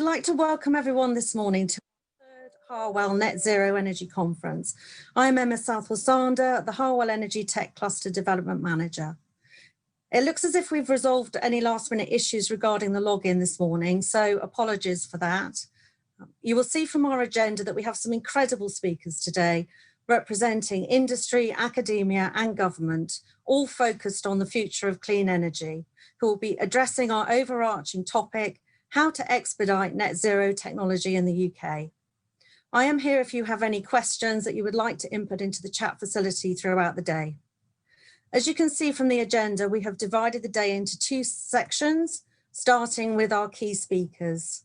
like to welcome everyone this morning to the third Harwell Net Zero Energy Conference. I'm Emma Southwell-Sander, the Harwell EnergyTec Cluster Development Manager. It looks as if we've resolved any last-minute issues regarding the login this morning, so apologies for that. You will see from our agenda that we have some incredible speakers today, representing industry, academia and government, all focused on the future of clean energy, who will be addressing our overarching topic, how to expedite net zero technology in the UK. I am here if you have any questions that you would like to input into the chat facility throughout the day. As you can see from the agenda, we have divided the day into two sections, starting with our key speakers.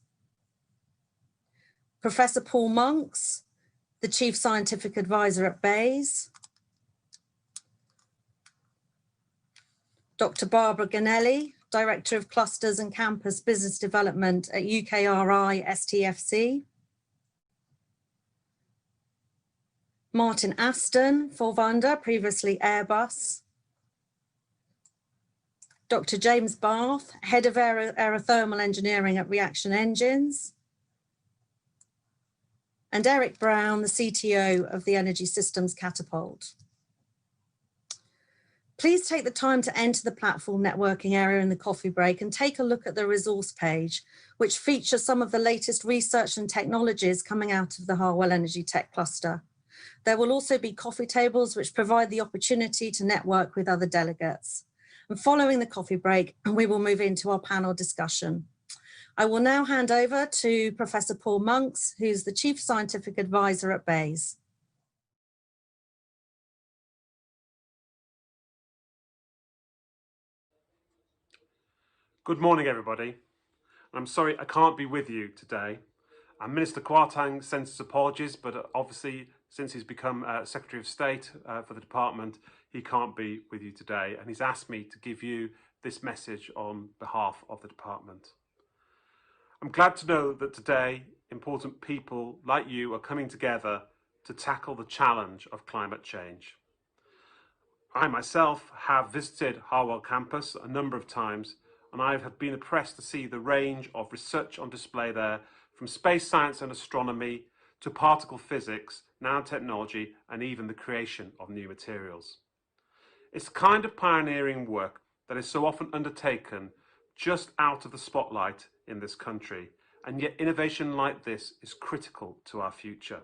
Professor Paul Monks, the Chief Scientific Advisor at BEIS. Dr. Barbara Ganelli, Director of Clusters and Campus Business Development at UKRI STFC. Martin Aston, Forvander, previously Airbus. Dr. James Barth, Head of Aerothermal Engineering at Reaction Engines. And Eric Brown, the CTO of the Energy Systems Catapult. Please take the time to enter the platform networking area in the coffee break and take a look at the resource page, which features some of the latest research and technologies coming out of the Harwell EnergyTec Cluster. There will also be coffee tables which provide the opportunity to network with other delegates. And following the coffee break, we will move into our panel discussion. I will now hand over to Professor Paul Monks, who's the Chief Scientific Advisor at BEIS. Good morning, everybody. I'm sorry I can't be with you today. Minister Kwarteng sends his apologies, but obviously since he's become Secretary of State for the department, he can't be with you today, and he's asked me to give you this message on behalf of the department. I'm glad to know that today important people like you are coming together to tackle the challenge of climate change. I myself have visited Harwell Campus a number of times, and I have been impressed to see the range of research on display there, from space science and astronomy to particle physics, nanotechnology, and even the creation of new materials. It's the kind of pioneering work that is so often undertaken just out of the spotlight in this country, and yet innovation like this is critical to our future.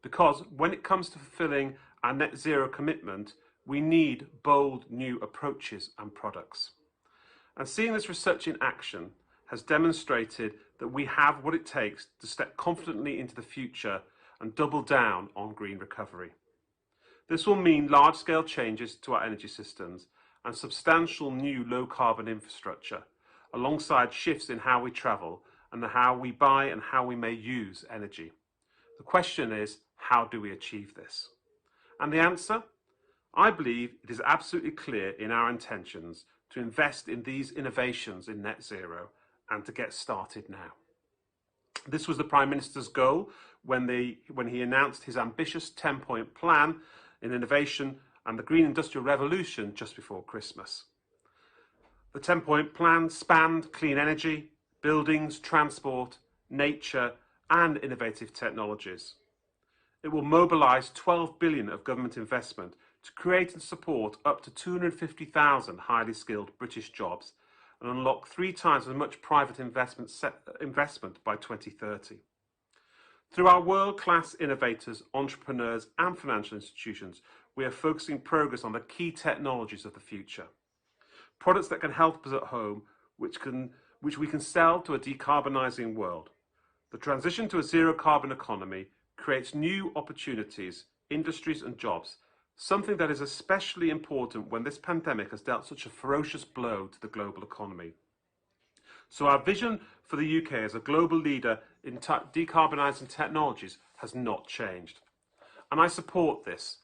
Because when it comes to fulfilling our net zero commitment, we need bold new approaches and products. And seeing this research in action has demonstrated that we have what it takes to step confidently into the future and double down on green recovery. This will mean large-scale changes to our energy systems and substantial new low-carbon infrastructure, alongside shifts in how we travel and how we buy and how we may use energy. The question is, how do we achieve this? And the answer? I believe it is absolutely clear in our intentions to invest in these innovations in net zero and to get started now. This was the Prime Minister's goal when he announced his ambitious 10-point plan in innovation and the Green Industrial Revolution just before Christmas. The 10-point plan spanned clean energy, buildings, transport, nature and innovative technologies. It will mobilise 12 billion of government investment to create and support up to 250,000 highly skilled British jobs and unlock 3 times as much private investment by 2030. Through our world-class innovators, entrepreneurs and financial institutions, we are focusing progress on the key technologies of the future. Products that can help us at home, which we can sell to a decarbonising world. The transition to a zero-carbon economy creates new opportunities, industries and jobs, something that is especially important when this pandemic has dealt such a ferocious blow to the global economy. So our vision for the UK as a global leader in decarbonising technologies has not changed. And I support this.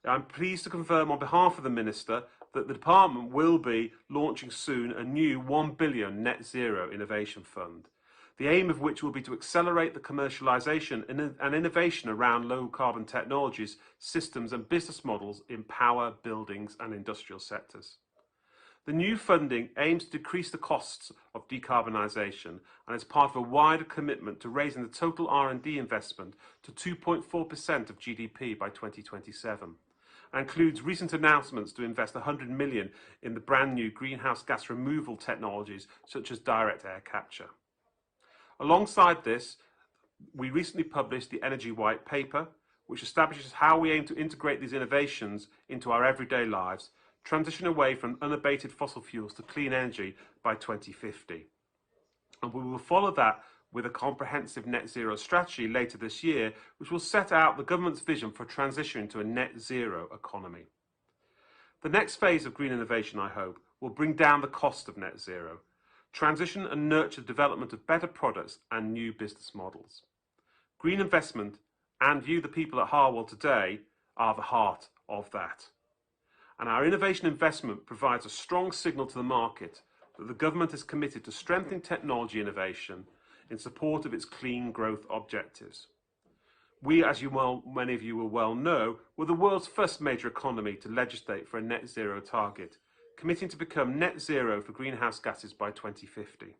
I'm pleased to confirm on behalf of the Minister that the department will be launching soon a new £1 billion net zero innovation fund, the aim of which will be to accelerate the commercialisation and innovation around low carbon technologies, systems and business models in power, buildings and industrial sectors. The new funding aims to decrease the costs of decarbonisation and is part of a wider commitment to raising the total R&D investment to 2.4% of GDP by 2027 and includes recent announcements to invest 100 million in the brand new greenhouse gas removal technologies such as direct air capture. Alongside this, we recently published the Energy White Paper, which establishes how we aim to integrate these innovations into our everyday lives, transition away from unabated fossil fuels to clean energy by 2050. And we will follow that with a comprehensive net zero strategy later this year, which will set out the government's vision for transition to a net zero economy. The next phase of green innovation, I hope, will bring down the cost of net zero, transition and nurture the development of better products and new business models. Green investment and you, the people at Harwell today, are the heart of that. And our innovation investment provides a strong signal to the market that the government is committed to strengthening technology innovation in support of its clean growth objectives. We, as many of you will well know, were the world's first major economy to legislate for a net zero target, committing to become net zero for greenhouse gases by 2050.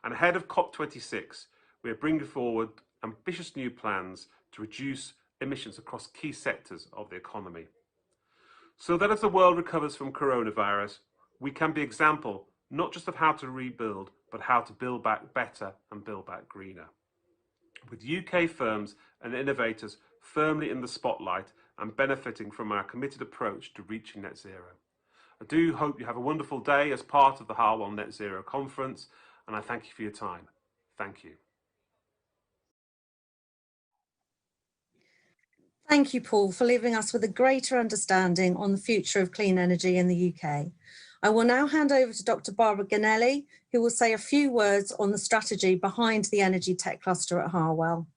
And ahead of COP26, we are bringing forward ambitious new plans to reduce emissions across key sectors of the economy. So that as the world recovers from coronavirus, we can be example not just of how to rebuild, but how to build back better and build back greener. With UK firms and innovators firmly in the spotlight and benefiting from our committed approach to reaching net zero. I do hope you have a wonderful day as part of the Harwell Net Zero Conference, and I thank you for your time. Thank you. Thank you, Paul, for leaving us with a greater understanding on the future of clean energy in the UK. I will now hand over to Dr. Barbara Ganelli, who will say a few words on the strategy behind the EnergyTec Cluster at Harwell.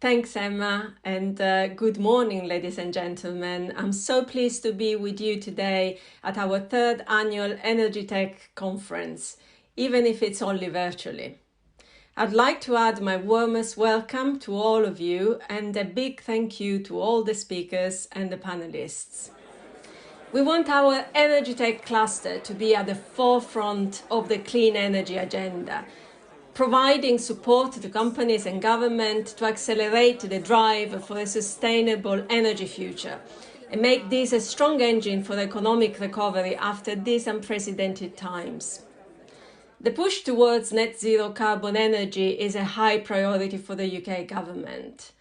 Thanks, Emma, and good morning, ladies and gentlemen. I'm so pleased to be with you today at our third annual EnergyTec conference, even if it's only virtually. I'd like to add my warmest welcome to all of you and a big thank you to all the speakers and the panelists. We want our EnergyTec cluster to be at the forefront of the clean energy agenda, providing support to companies and government to accelerate the drive for a sustainable energy future and make this a strong engine for economic recovery after these unprecedented times. The push towards net zero carbon energy is a high priority for the UK government.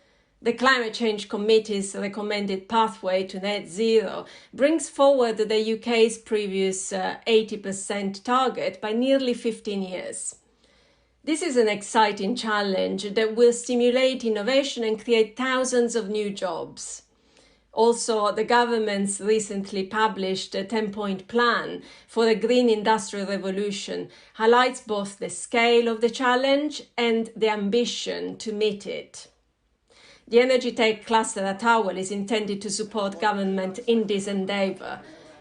The Climate Change Committee's recommended pathway to net zero brings forward the UK's previous 80% target by nearly 15 years. This is an exciting challenge that will stimulate innovation and create thousands of new jobs. Also, the government's recently published 10-point plan for a green industrial revolution highlights both the scale of the challenge and the ambition to meet it. The EnergyTec Cluster at Harwell is intended to support government in this endeavour.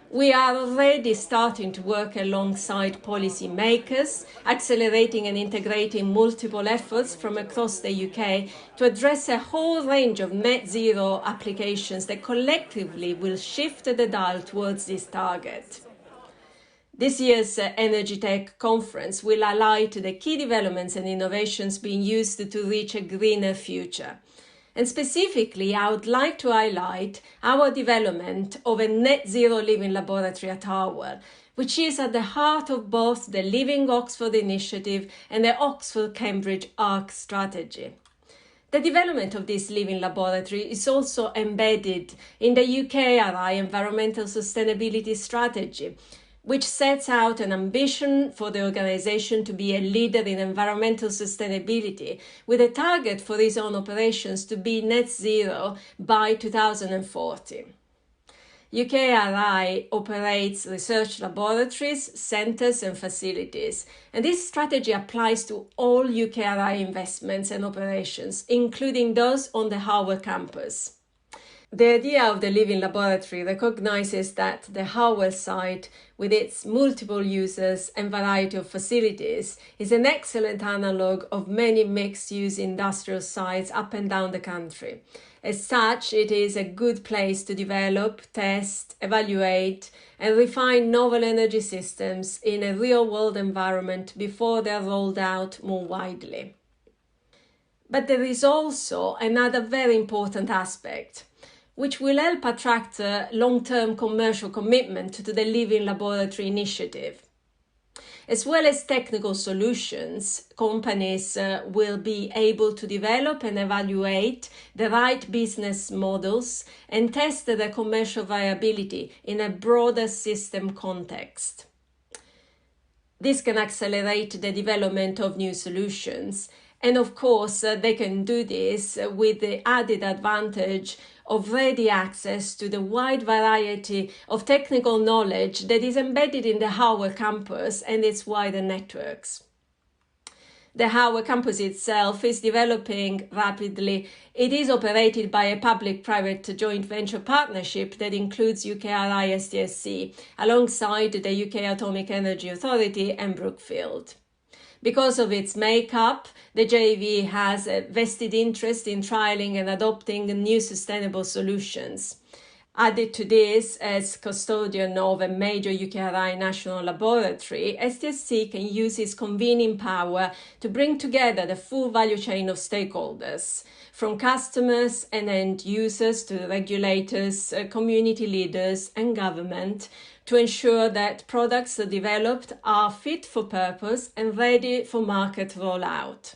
We are already starting to work alongside policy makers, accelerating and integrating multiple efforts from across the UK to address a whole range of net zero applications that collectively will shift the dial towards this target. This year's EnergyTec conference will highlight the key developments and innovations being used to reach a greener future. And specifically, I would like to highlight our development of a net zero living laboratory at Harwell, which is at the heart of both the Living Oxford initiative and the Oxford-Cambridge ARC strategy. The development of this living laboratory is also embedded in the UKRI Environmental Sustainability Strategy, which sets out an ambition for the organisation to be a leader in environmental sustainability, with a target for its own operations to be net zero by 2040. UKRI operates research laboratories, centres and facilities, and this strategy applies to all UKRI investments and operations, including those on the Harwell Campus. The idea of the living laboratory recognises that the Harwell site, with its multiple users and variety of facilities, is an excellent analogue of many mixed-use industrial sites up and down the country. As such, it is a good place to develop, test, evaluate and refine novel energy systems in a real-world environment before they are rolled out more widely. But there is also another very important aspect, which will help attract long-term commercial commitment to the Living Laboratory initiative. As well as technical solutions, companies will be able to develop and evaluate the right business models and test their commercial viability in a broader system context. This can accelerate the development of new solutions, and of course they can do this with the added advantage of ready access to the wide variety of technical knowledge that is embedded in the Harwell Campus and its wider networks. The Harwell Campus itself is developing rapidly. It is operated by a public-private joint venture partnership that includes UKRI STSC, alongside the UK Atomic Energy Authority and Brookfield. Because of its makeup, the JV has a vested interest in trialling and adopting new sustainable solutions. Added to this, as custodian of a major UKRI national laboratory, STSC can use its convening power to bring together the full value chain of stakeholders, from customers and end users to regulators, community leaders and government, to ensure that products developed are fit for purpose and ready for market rollout.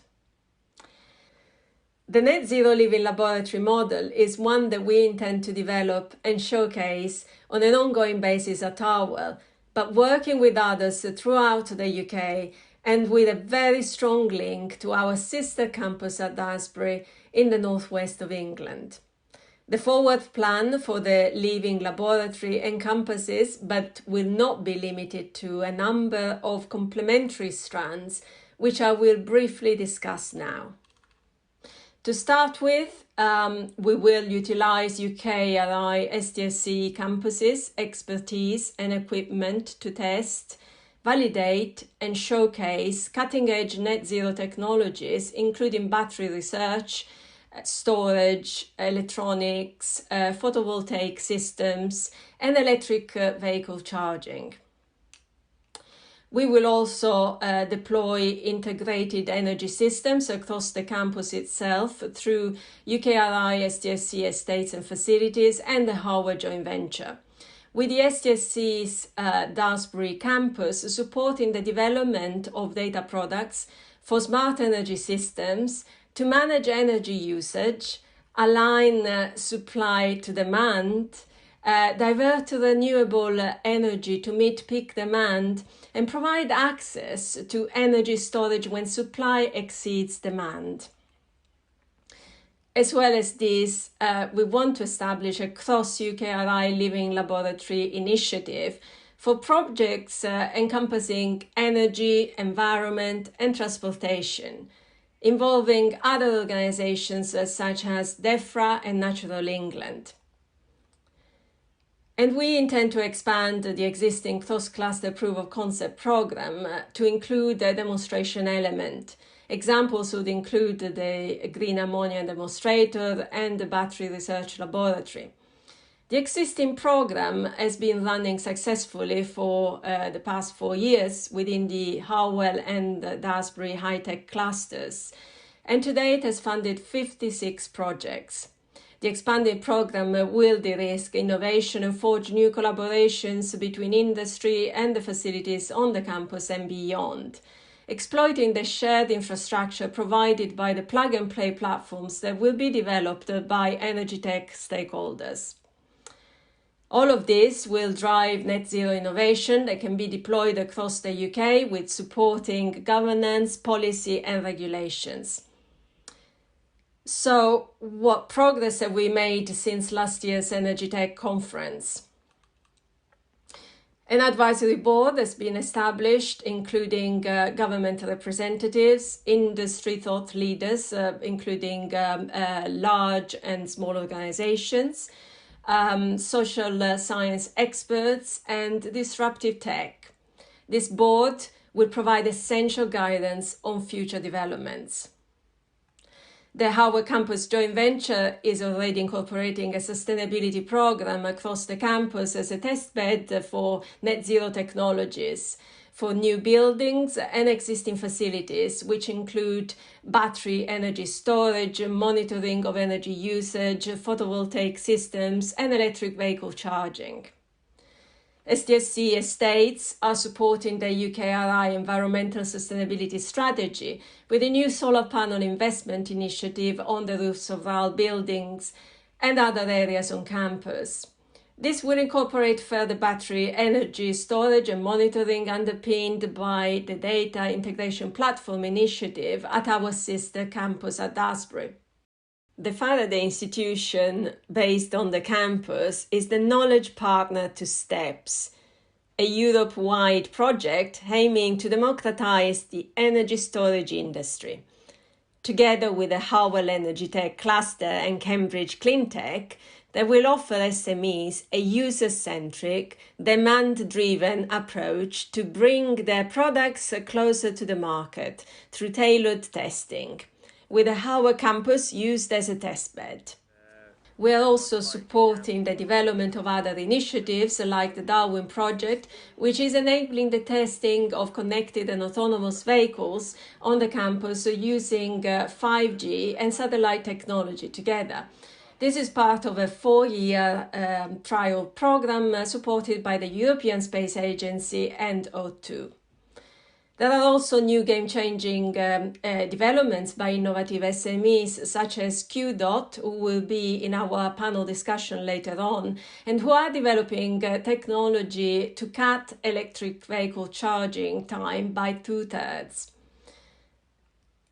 The Net Zero Living Laboratory model is one that we intend to develop and showcase on an ongoing basis at Harwell, but working with others throughout the UK and with a very strong link to our sister campus at Daresbury in the northwest of England. The forward plan for the Living Laboratory encompasses, but will not be limited to, a number of complementary strands, which I will briefly discuss now. To start with, we will utilise UKRI STSC campuses, expertise and equipment to test, validate and showcase cutting-edge net zero technologies, including battery research, storage, electronics, photovoltaic systems and electric vehicle charging. We will also deploy integrated energy systems across the campus itself through UKRI STSC estates and facilities and the Harwell joint venture, with the STSC's Daresbury campus supporting the development of data products for smart energy systems to manage energy usage, align supply to demand, divert renewable energy to meet peak demand, and provide access to energy storage when supply exceeds demand. As well as this, we want to establish a cross-UKRI Living Laboratory initiative for projects encompassing energy, environment and transportation, involving other organisations such as DEFRA and Natural England. And we intend to expand the existing cross-cluster proof-of-concept programme to include a demonstration element. Examples would include the green ammonia demonstrator and the battery research laboratory. The existing programme has been running successfully for the past 4 years within the Harwell and Daresbury high-tech clusters, and to date has funded 56 projects. The expanded programme will de-risk innovation and forge new collaborations between industry and the facilities on the campus and beyond. exploiting the shared infrastructure provided by the plug-and-play platforms that will be developed by EnergyTec stakeholders. All of this will drive net zero innovation that can be deployed across the UK with supporting governance, policy and regulations. So what progress have we made since last year's EnergyTec conference? An advisory board has been established, including government representatives, industry thought leaders, including large and small organizations, social science experts and disruptive tech. This board will provide essential guidance on future developments. The Harwell Campus joint venture is already incorporating a sustainability program across the campus as a testbed for net zero technologies for new buildings and existing facilities, which include battery energy storage, monitoring of energy usage, photovoltaic systems, and electric vehicle charging. SDSC estates are supporting the UKRI environmental sustainability strategy with a new solar panel investment initiative on the roofs of RAL buildings and other areas on campus. This will incorporate further battery energy storage and monitoring underpinned by the Data Integration Platform initiative at our sister campus at Dasbury. The Faraday Institution, based on the campus, is the knowledge partner to STEPS, a Europe-wide project aiming to democratise the energy storage industry. Together with the Harwell EnergyTec Cluster and Cambridge Cleantech, they will offer SMEs a user-centric, demand-driven approach to bring their products closer to the market through tailored testing, with the Harwell Campus used as a testbed. We are also supporting the development of other initiatives like the Darwin project, which is enabling the testing of connected and autonomous vehicles on the campus using 5G and satellite technology together. This is part of a 4-year trial program supported by the European Space Agency and O2. There are also new game-changing developments by innovative SMEs such as QDOT, who will be in our panel discussion later on, and who are developing technology to cut electric vehicle charging time by 2/3.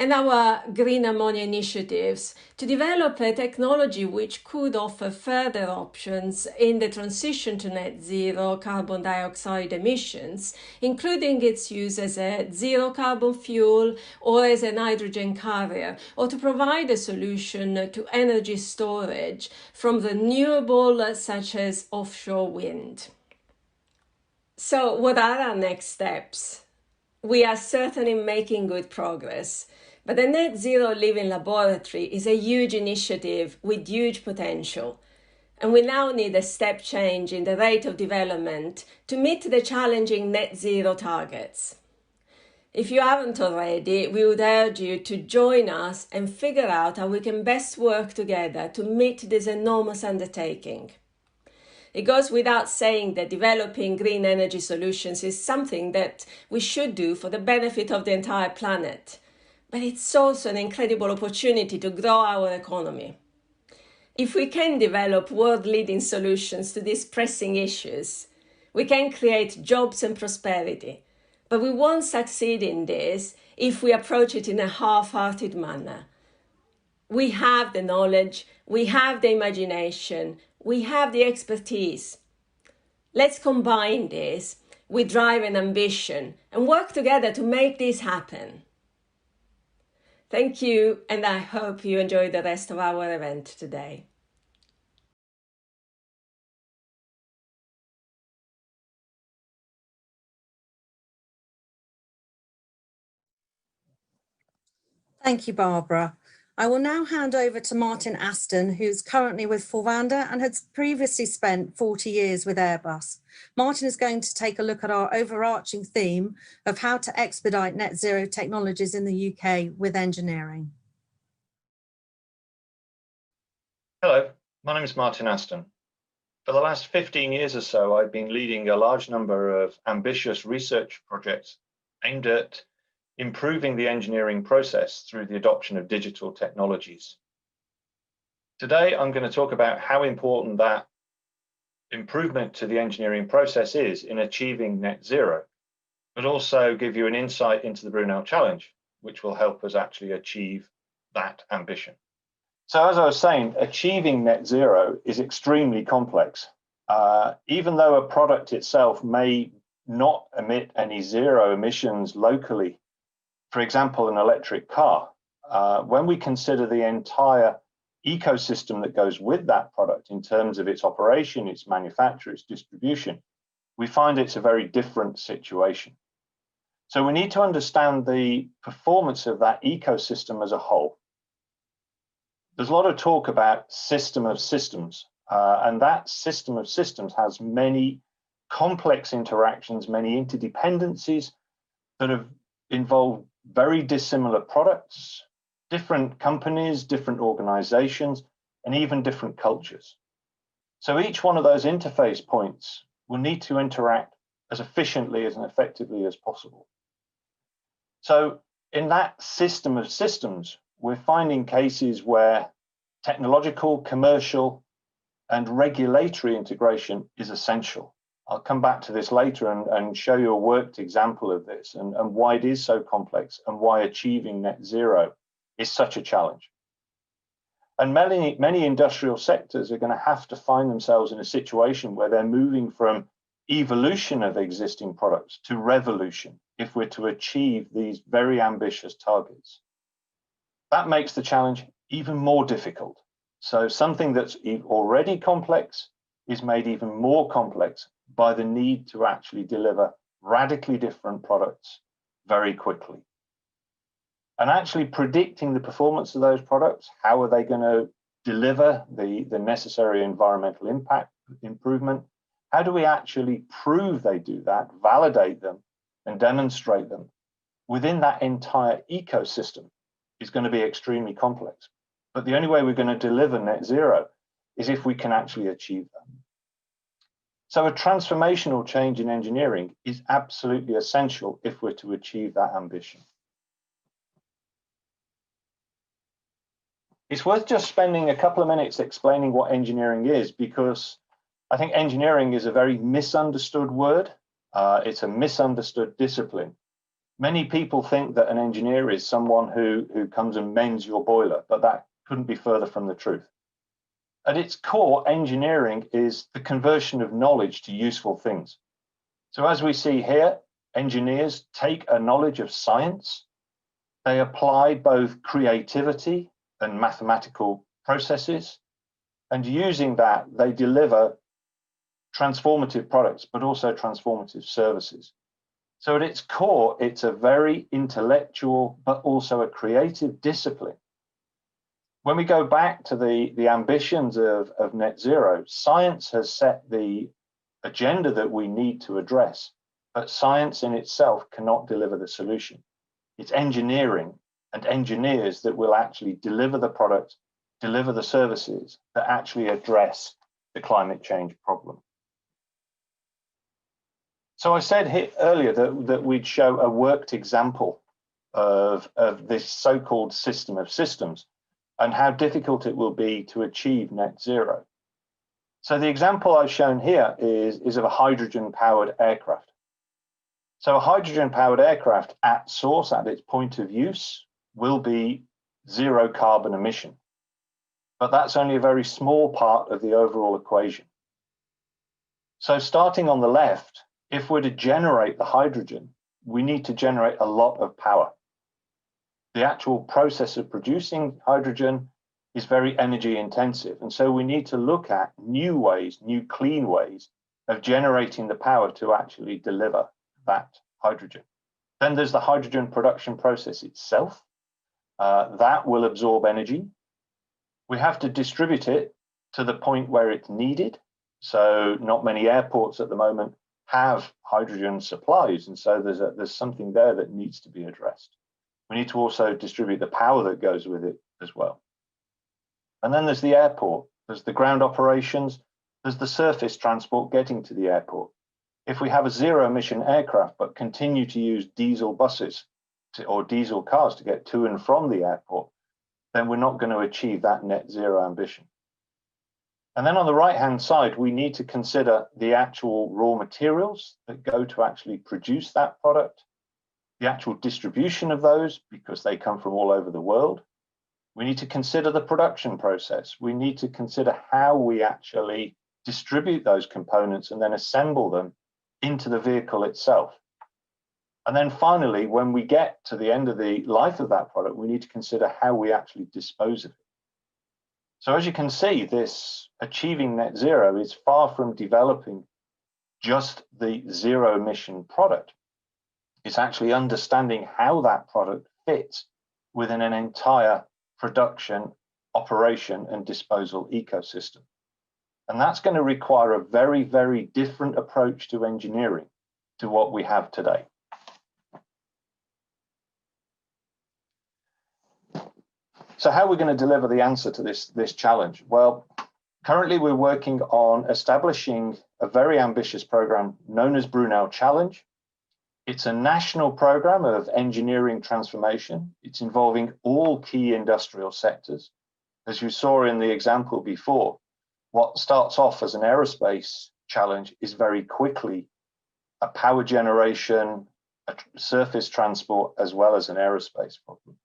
And our green ammonia initiatives to develop a technology which could offer further options in the transition to net zero carbon dioxide emissions, including its use as a zero carbon fuel or as an hydrogen carrier, or to provide a solution to energy storage from renewable such as offshore wind. So what are our next steps? We are certainly making good progress. But the Net Zero Living Laboratory is a huge initiative with huge potential, and we now need a step change in the rate of development to meet the challenging net zero targets. If you haven't already, we would urge you to join us and figure out how we can best work together to meet this enormous undertaking. It goes without saying that developing green energy solutions is something that we should do for the benefit of the entire planet. But it's also an incredible opportunity to grow our economy. If we can develop world-leading solutions to these pressing issues, we can create jobs and prosperity. But we won't succeed in this if we approach it in a half-hearted manner. We have the knowledge, we have the imagination, we have the expertise. Let's combine this with drive and ambition and work together to make this happen. Thank you, and I hope you enjoy the rest of our event today. Thank you, Barbara. I will now hand over to Martin Aston, who's currently with Forvander and has previously spent 40 years with Airbus. Martin is going to take a look at our overarching theme of how to expedite net zero technologies in the UK with engineering. Hello, my name is Martin Aston. For the last 15 years or so, I've been leading a large number of ambitious research projects aimed at improving the engineering process through the adoption of digital technologies. Today, I'm going to talk about how important that improvement to the engineering process is in achieving net zero, but also give you an insight into the Brunel Challenge, which will help us actually achieve that ambition. So as I was saying, achieving net zero is extremely complex. Even though a product itself may not emit any zero emissions locally, for example, an electric car, when we consider the entire ecosystem that goes with that product in terms of its operation, its manufacture, its distribution, we find it's a very different situation. So we need to understand the performance of that ecosystem as a whole. There's a lot of talk about system of systems, and that system of systems has many complex interactions, many interdependencies that have involved very dissimilar products, different companies, different organizations, and even different cultures. So each one of those interface points will need to interact as efficiently and effectively as possible. So in that system of systems, we're finding cases where technological, commercial, and regulatory integration is essential. I'll come back to this later and show you a worked example of this and why it is so complex and why achieving net zero is such a challenge. And many industrial sectors are going to have to find themselves in a situation where they're moving from evolution of existing products to revolution if we're to achieve these very ambitious targets. That makes the challenge even more difficult. So something that's already complex is made even more complex by the need to actually deliver radically different products very quickly. And actually predicting the performance of those products, how are they going to deliver the necessary environmental impact improvement? How do we actually prove they do that, validate them, and demonstrate them within that entire ecosystem is going to be extremely complex. But the only way we're going to deliver net zero is if we can actually achieve that. So a transformational change in engineering is absolutely essential if we're to achieve that ambition. It's worth just spending a couple of minutes explaining what engineering is, because I think engineering is a very misunderstood word. It's a misunderstood discipline. Many people think that an engineer is someone who comes and mends your boiler, but that couldn't be further from the truth. At its core, engineering is the conversion of knowledge to useful things. So as we see here, engineers take a knowledge of science, they apply both creativity and mathematical processes, and using that, they deliver transformative products, but also transformative services. So at its core, it's a very intellectual, but also a creative discipline. When we go back to the ambitions of net zero, science has set the agenda that we need to address, but science in itself cannot deliver the solution. It's engineering and engineers that will actually deliver the products, deliver the services that actually address the climate change problem. So I said earlier that we'd show a worked example of this so-called system of systems and how difficult it will be to achieve net zero. So the example I've shown here is of a hydrogen-powered aircraft. So a hydrogen-powered aircraft at source, at its point of use, will be zero carbon emission. But that's only a very small part of the overall equation. So starting on the left, if we're to generate the hydrogen, we need to generate a lot of power. The actual process of producing hydrogen is very energy intensive. And so we need to look at new ways, new clean ways of generating the power to actually deliver that hydrogen. Then there's the hydrogen production process itself. That will absorb energy. We have to distribute it to the point where it's needed. So not many airports at the moment have hydrogen supplies, and so there's something there that needs to be addressed. We need to also distribute the power that goes with it as well. And then there's the airport, there's the ground operations, there's the surface transport getting to the airport. If we have a zero emission aircraft but continue to use diesel buses, or diesel cars to get to and from the airport, then we're not going to achieve that net zero ambition. And then on the right-hand side, we need to consider the actual raw materials that go to actually produce that product, the actual distribution of those, because they come from all over the world. We need to consider the production process. We need to consider how we actually distribute those components and then assemble them into the vehicle itself. And then finally, when we get to the end of the life of that product, we need to consider how we actually dispose of it. So as you can see, this achieving net zero is far from developing just the zero emission product. It's actually understanding how that product fits within an entire production, operation, and disposal ecosystem. And that's going to require a very, very different approach to engineering to what we have today. So how are we going to deliver the answer to this challenge? Well, currently we're working on establishing a very ambitious program known as Brunel Challenge. It's a national program of engineering transformation. It's involving all key industrial sectors. As you saw in the example before, what starts off as an aerospace challenge is very quickly a power generation, a surface transport, as well as an aerospace problem.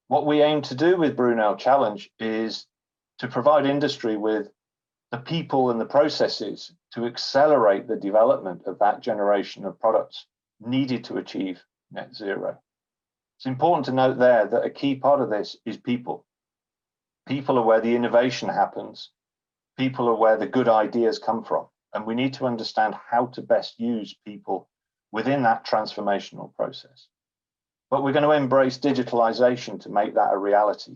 What we aim to do with Brunel Challenge is to provide industry with the people and the processes to accelerate the development of that generation of products needed to achieve net zero. It's important to note there that a key part of this is people. People are where the innovation happens. People are where the good ideas come from. And we need to understand how to best use people within that transformational process. But we're going to embrace digitalization to make that a reality.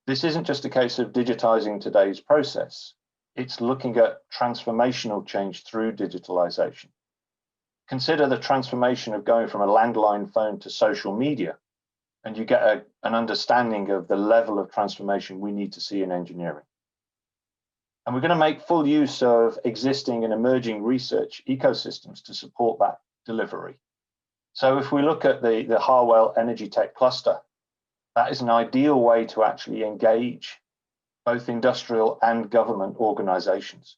This isn't just a case of digitizing today's process. It's looking at transformational change through digitalization. Consider the transformation of going from a landline phone to social media, and you get an understanding of the level of transformation we need to see in engineering. And we're going to make full use of existing and emerging research ecosystems to support that delivery. So if we look at the Harwell EnergyTec Cluster, that is an ideal way to actually engage both industrial and government organizations.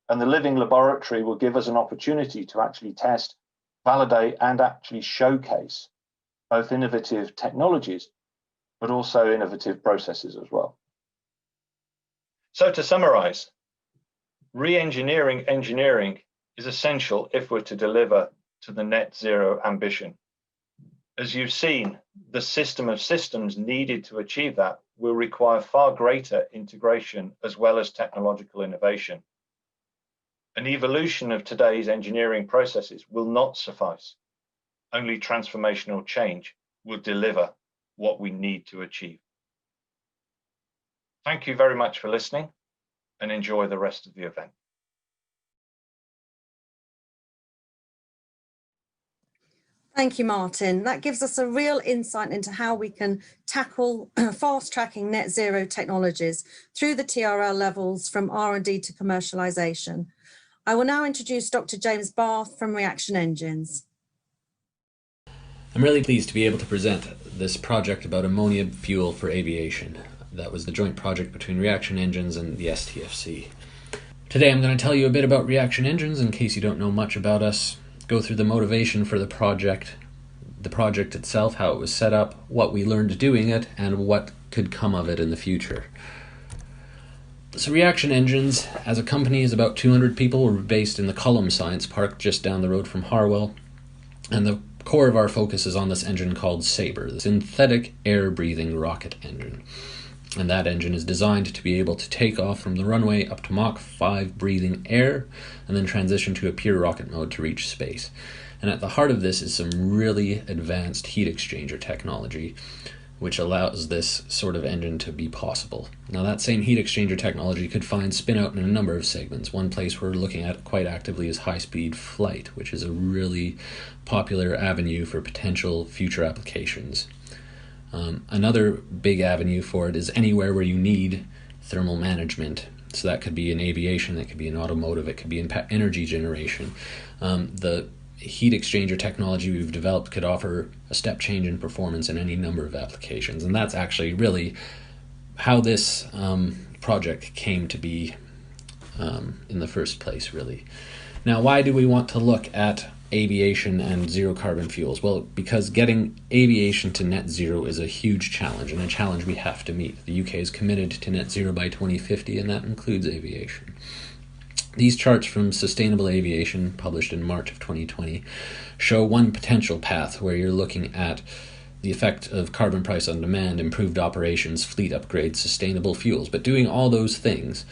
And the living laboratory will give us an opportunity to actually test, validate, and actually showcase both innovative technologies, but also innovative processes as well. So to summarize, re-engineering engineering is essential if we're to deliver to the net zero ambition. As you've seen, the system of systems needed to achieve that will require far greater integration as well as technological innovation. An evolution of today's engineering processes will not suffice. Only transformational change will deliver what we need to achieve. Thank you very much for listening and enjoy the rest of the event. Thank you, Martin. That gives us a real insight into how we can tackle fast-tracking net zero technologies through the TRL levels from R&D to commercialization. I will now introduce Dr. James Barth from Reaction Engines. I'm really pleased to be able to present this project about ammonia fuel for aviation. That was the joint project between Reaction Engines and the STFC. Today I'm going to tell you a bit about Reaction Engines in case you don't know much about us, go through the motivation for the project itself, how it was set up, what we learned doing it, and what could come of it in the future. So Reaction Engines, as a company, is about 200 people. We're based in the Cullum Science Park, just down the road from Harwell. And the core of our focus is on this engine called Sabre, the synthetic air-breathing rocket engine. And that engine is designed to be able to take off from the runway up to Mach 5 breathing air, and then transition to a pure rocket mode to reach space. And at the heart of this is some really advanced heat exchanger technology, which allows this sort of engine to be possible. Now that same heat exchanger technology could find spin out in a number of segments. One place we're looking at quite actively is high-speed flight, which is a really popular avenue for potential future applications. Another big avenue for it is anywhere where you need thermal management. So that could be in aviation, that could be in automotive, it could be in energy generation. The heat exchanger technology we've developed could offer a step change in performance in any number of applications. And that's actually really how this project came to be in the first place, really. Now, why do we want to look at aviation and zero carbon fuels? Well, because getting aviation to net zero is a huge challenge, and a challenge we have to meet. The UK is committed to net zero by 2050, and that includes aviation. These charts from Sustainable Aviation, published in March of 2020, show one potential path where you're looking at the effect of carbon price on demand, improved operations, fleet upgrades, sustainable fuels. But doing all those things,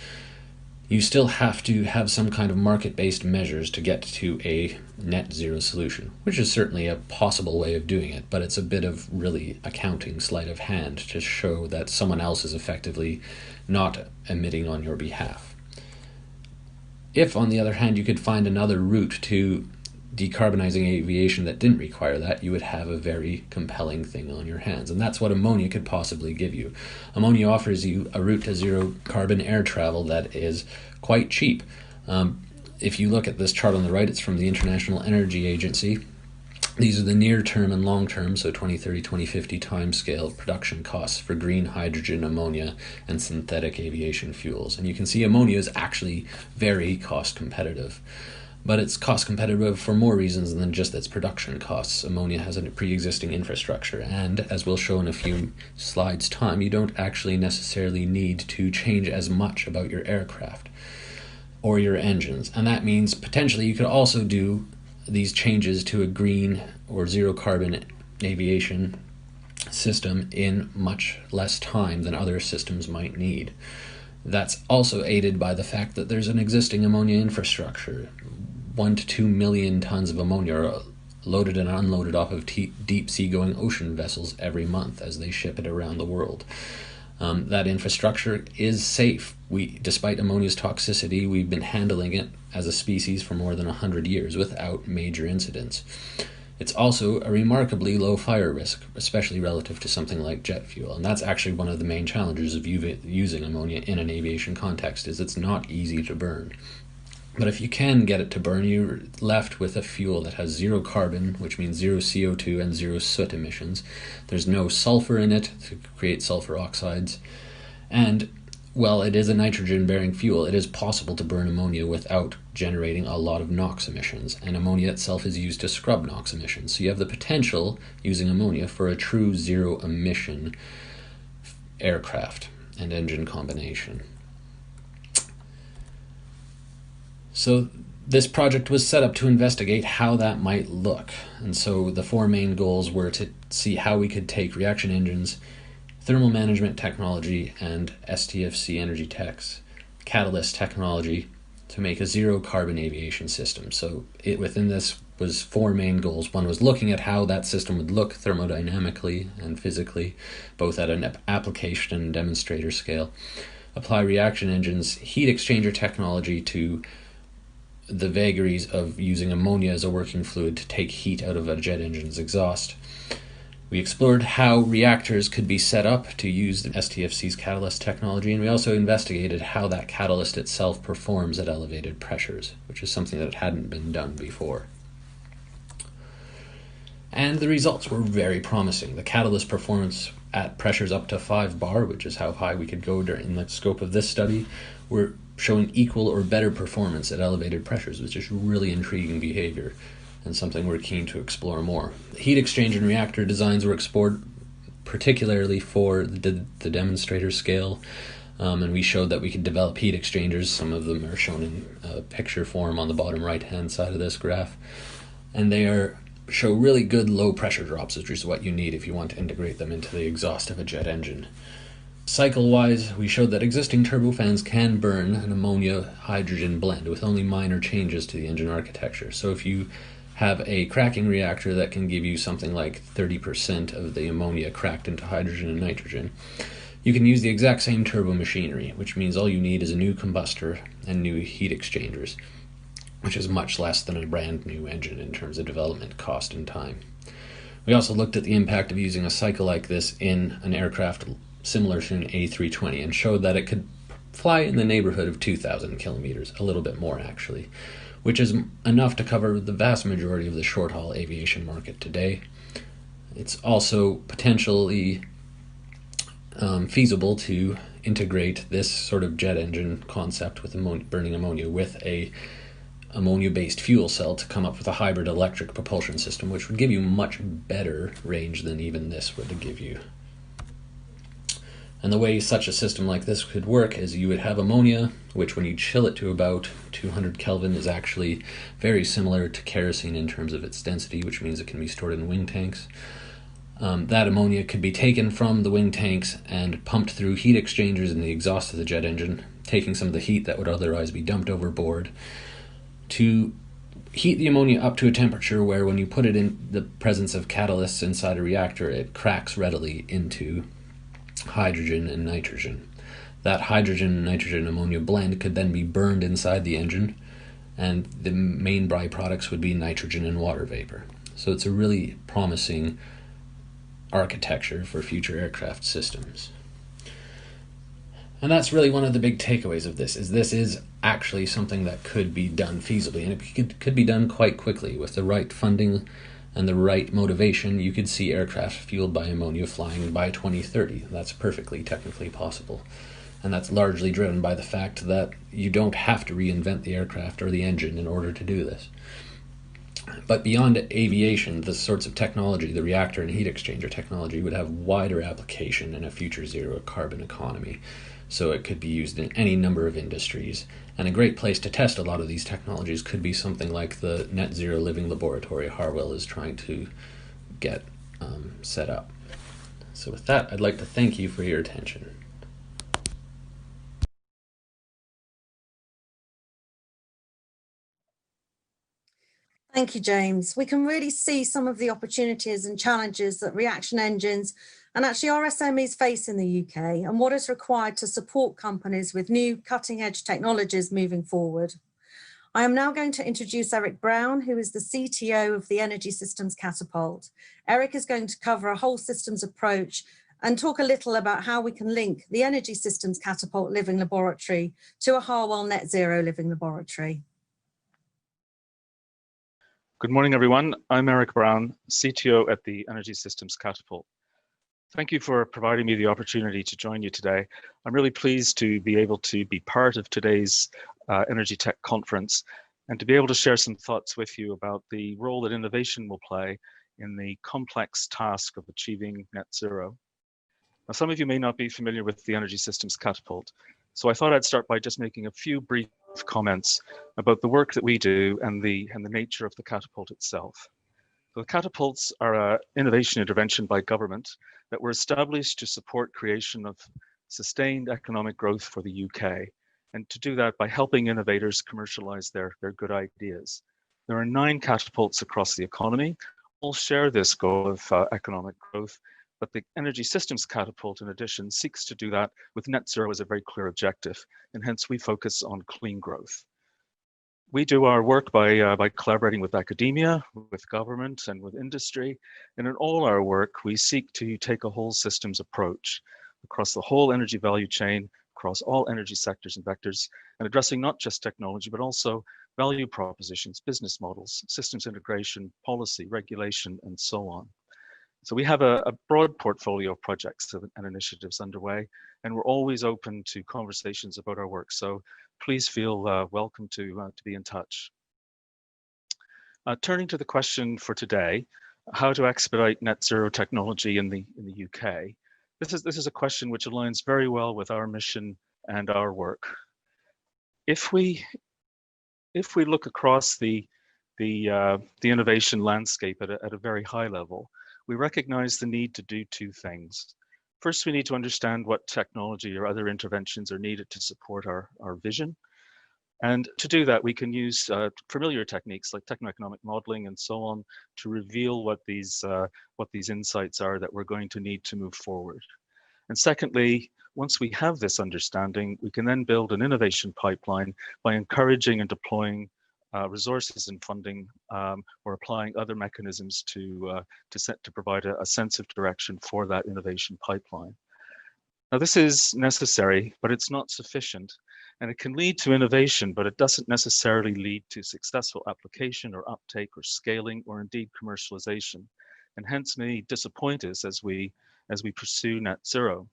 you still have to have some kind of market-based measures to get to a net zero solution, which is certainly a possible way of doing it, but it's a bit of really accounting sleight of hand to show that someone else is effectively not emitting on your behalf. If, on the other hand, you could find another route to decarbonizing aviation that didn't require that, you would have a very compelling thing on your hands. And that's what ammonia could possibly give you. Ammonia offers you a route to zero carbon air travel that is quite cheap. If you look at this chart on the right, it's from the International Energy Agency. These are the near-term and long-term, so 2030, 2050 timescale production costs for green hydrogen, ammonia, and synthetic aviation fuels. And you can see ammonia is actually very cost competitive. But it's cost competitive for more reasons than just its production costs. Ammonia has a pre-existing infrastructure, and as we'll show in a few slides' time, you don't actually necessarily need to change as much about your aircraft or your engines. And that means potentially you could also do these changes to a green or zero carbon aviation system in much less time than other systems might need. That's also aided by the fact that there's an existing ammonia infrastructure. 1 to 2 million tons of ammonia are loaded and unloaded off of deep sea going ocean vessels every month as they ship it around the world. That infrastructure is safe. Despite ammonia's toxicity, we've been handling it as a species for more than 100 years without major incidents. It's also a remarkably low fire risk, especially relative to something like jet fuel. And that's actually one of the main challenges of using ammonia in an aviation context, is it's not easy to burn. But if you can get it to burn, you're left with a fuel that has zero carbon, which means zero CO2 and zero soot emissions. There's no sulfur in it to create sulfur oxides. And, well, it is a nitrogen-bearing fuel. It is possible to burn ammonia without generating a lot of NOx emissions. And ammonia itself is used to scrub NOx emissions. So you have the potential, using ammonia, for a true zero-emission aircraft and engine combination. So this project was set up to investigate how that might look. And so the four main goals were to see how we could take reaction engines, thermal management technology, and STFC EnergyTec's catalyst technology to make a zero carbon aviation system. So within this was four main goals. One was looking at how that system would look thermodynamically and physically, both at an application and demonstrator scale. Apply reaction engines, heat exchanger technology to the vagaries of using ammonia as a working fluid to take heat out of a jet engine's exhaust. We explored how reactors could be set up to use the STFC's catalyst technology, and we also investigated how that catalyst itself performs at elevated pressures, which is something that hadn't been done before. And the results were very promising. The catalyst performance at pressures up to 5 bar, which is how high we could go during the scope of this study, were showing equal or better performance at elevated pressures, which is really intriguing behavior and something we're keen to explore more. Heat exchange and reactor designs were explored particularly for the demonstrator scale, and we showed that we could develop heat exchangers. Some of them are shown in picture form on the bottom right-hand side of this graph, and they show really good low pressure drops, which is what you need if you want to integrate them into the exhaust of a jet engine. Cycle-wise, we showed that existing turbofans can burn an ammonia-hydrogen blend with only minor changes to the engine architecture. So if you have a cracking reactor that can give you something like 30% of the ammonia cracked into hydrogen and nitrogen, you can use the exact same turbo machinery, which means all you need is a new combustor and new heat exchangers, which is much less than a brand new engine in terms of development cost and time. We also looked at the impact of using a cycle like this in an aircraft similar to an A320 and showed that it could fly in the neighborhood of 2,000 kilometers, a little bit more actually, which is enough to cover the vast majority of the short-haul aviation market today. It's also potentially feasible to integrate this sort of jet engine concept with burning ammonia with a ammonia-based fuel cell to come up with a hybrid electric propulsion system, which would give you much better range than even this would give you. And the way such a system like this could work is you would have ammonia, which when you chill it to about 200 Kelvin is actually very similar to kerosene in terms of its density, which means it can be stored in wing tanks. That ammonia could be taken from the wing tanks and pumped through heat exchangers in the exhaust of the jet engine, taking some of the heat that would otherwise be dumped overboard to heat the ammonia up to a temperature where when you put it in the presence of catalysts inside a reactor, it cracks readily into hydrogen and nitrogen. That hydrogen and nitrogen ammonia blend could then be burned inside the engine, and the main byproducts would be nitrogen and water vapor. So it's a really promising architecture for future aircraft systems. And that's really one of the big takeaways of this is actually something that could be done feasibly, and it could be done quite quickly. With the right funding and the right motivation, you could see aircraft fueled by ammonia flying by 2030. That's perfectly technically possible. And that's largely driven by the fact that you don't have to reinvent the aircraft or the engine in order to do this. But beyond aviation, the sorts of technology, the reactor and heat exchanger technology, would have wider application in a future zero carbon economy. So it could be used in any number of industries. And a great place to test a lot of these technologies could be something like the Net Zero Living Laboratory Harwell is trying to get set up. So with that, I'd like to thank you for your attention. Thank you, James. We can really see some of the opportunities and challenges that reaction engines and actually our SMEs face in the UK, and what is required to support companies with new cutting-edge technologies moving forward. I am now going to introduce Eric Brown, who is the CTO of the Energy Systems Catapult. Eric is going to cover a whole systems approach and talk a little about how we can link the Energy Systems Catapult Living Laboratory to a Harwell Net Zero Living Laboratory. Good morning, everyone. I'm Eric Brown, CTO at the Energy Systems Catapult. Thank you for providing me the opportunity to join you today. I'm really pleased to be able to be part of today's EnergyTec conference and to be able to share some thoughts with you about the role that innovation will play in the complex task of achieving net zero. Now, some of you may not be familiar with the Energy Systems Catapult, so I thought I'd start by just making a few brief comments about the work that we do and the nature of the catapult itself. So the catapults are an innovation intervention by government that were established to support creation of sustained economic growth for the UK, and to do that by helping innovators commercialize their good ideas. There are 9 catapults across the economy, all share this goal of economic growth, but the Energy Systems Catapult, in addition, seeks to do that with net zero as a very clear objective, and hence we focus on clean growth. We do our work by collaborating with academia, with government, and with industry, and in all our work, we seek to take a whole systems approach across the whole energy value chain, across all energy sectors and vectors, and addressing not just technology, but also value propositions, business models, systems integration, policy, regulation, and so on. So we have a broad portfolio of projects and initiatives underway, and we're always open to conversations about our work. So please feel welcome to be in touch. Turning to the question for today, how to expedite net zero technology in the UK. This is a question which aligns very well with our mission and our work. If we look across the innovation landscape at a very high level, we recognize the need to do 2 things. First, we need to understand what technology or other interventions are needed to support our vision. And to do that, we can use familiar techniques like techno-economic modeling and so on to reveal what these insights are that we're going to need to move forward. And secondly, once we have this understanding, we can then build an innovation pipeline by encouraging and deploying resources and funding or applying other mechanisms to provide a sense of direction for that innovation pipeline. Now, this is necessary, but it's not sufficient. And it can lead to innovation, but it doesn't necessarily lead to successful application or uptake or scaling or indeed commercialization, and hence may disappoint us as we pursue net zero.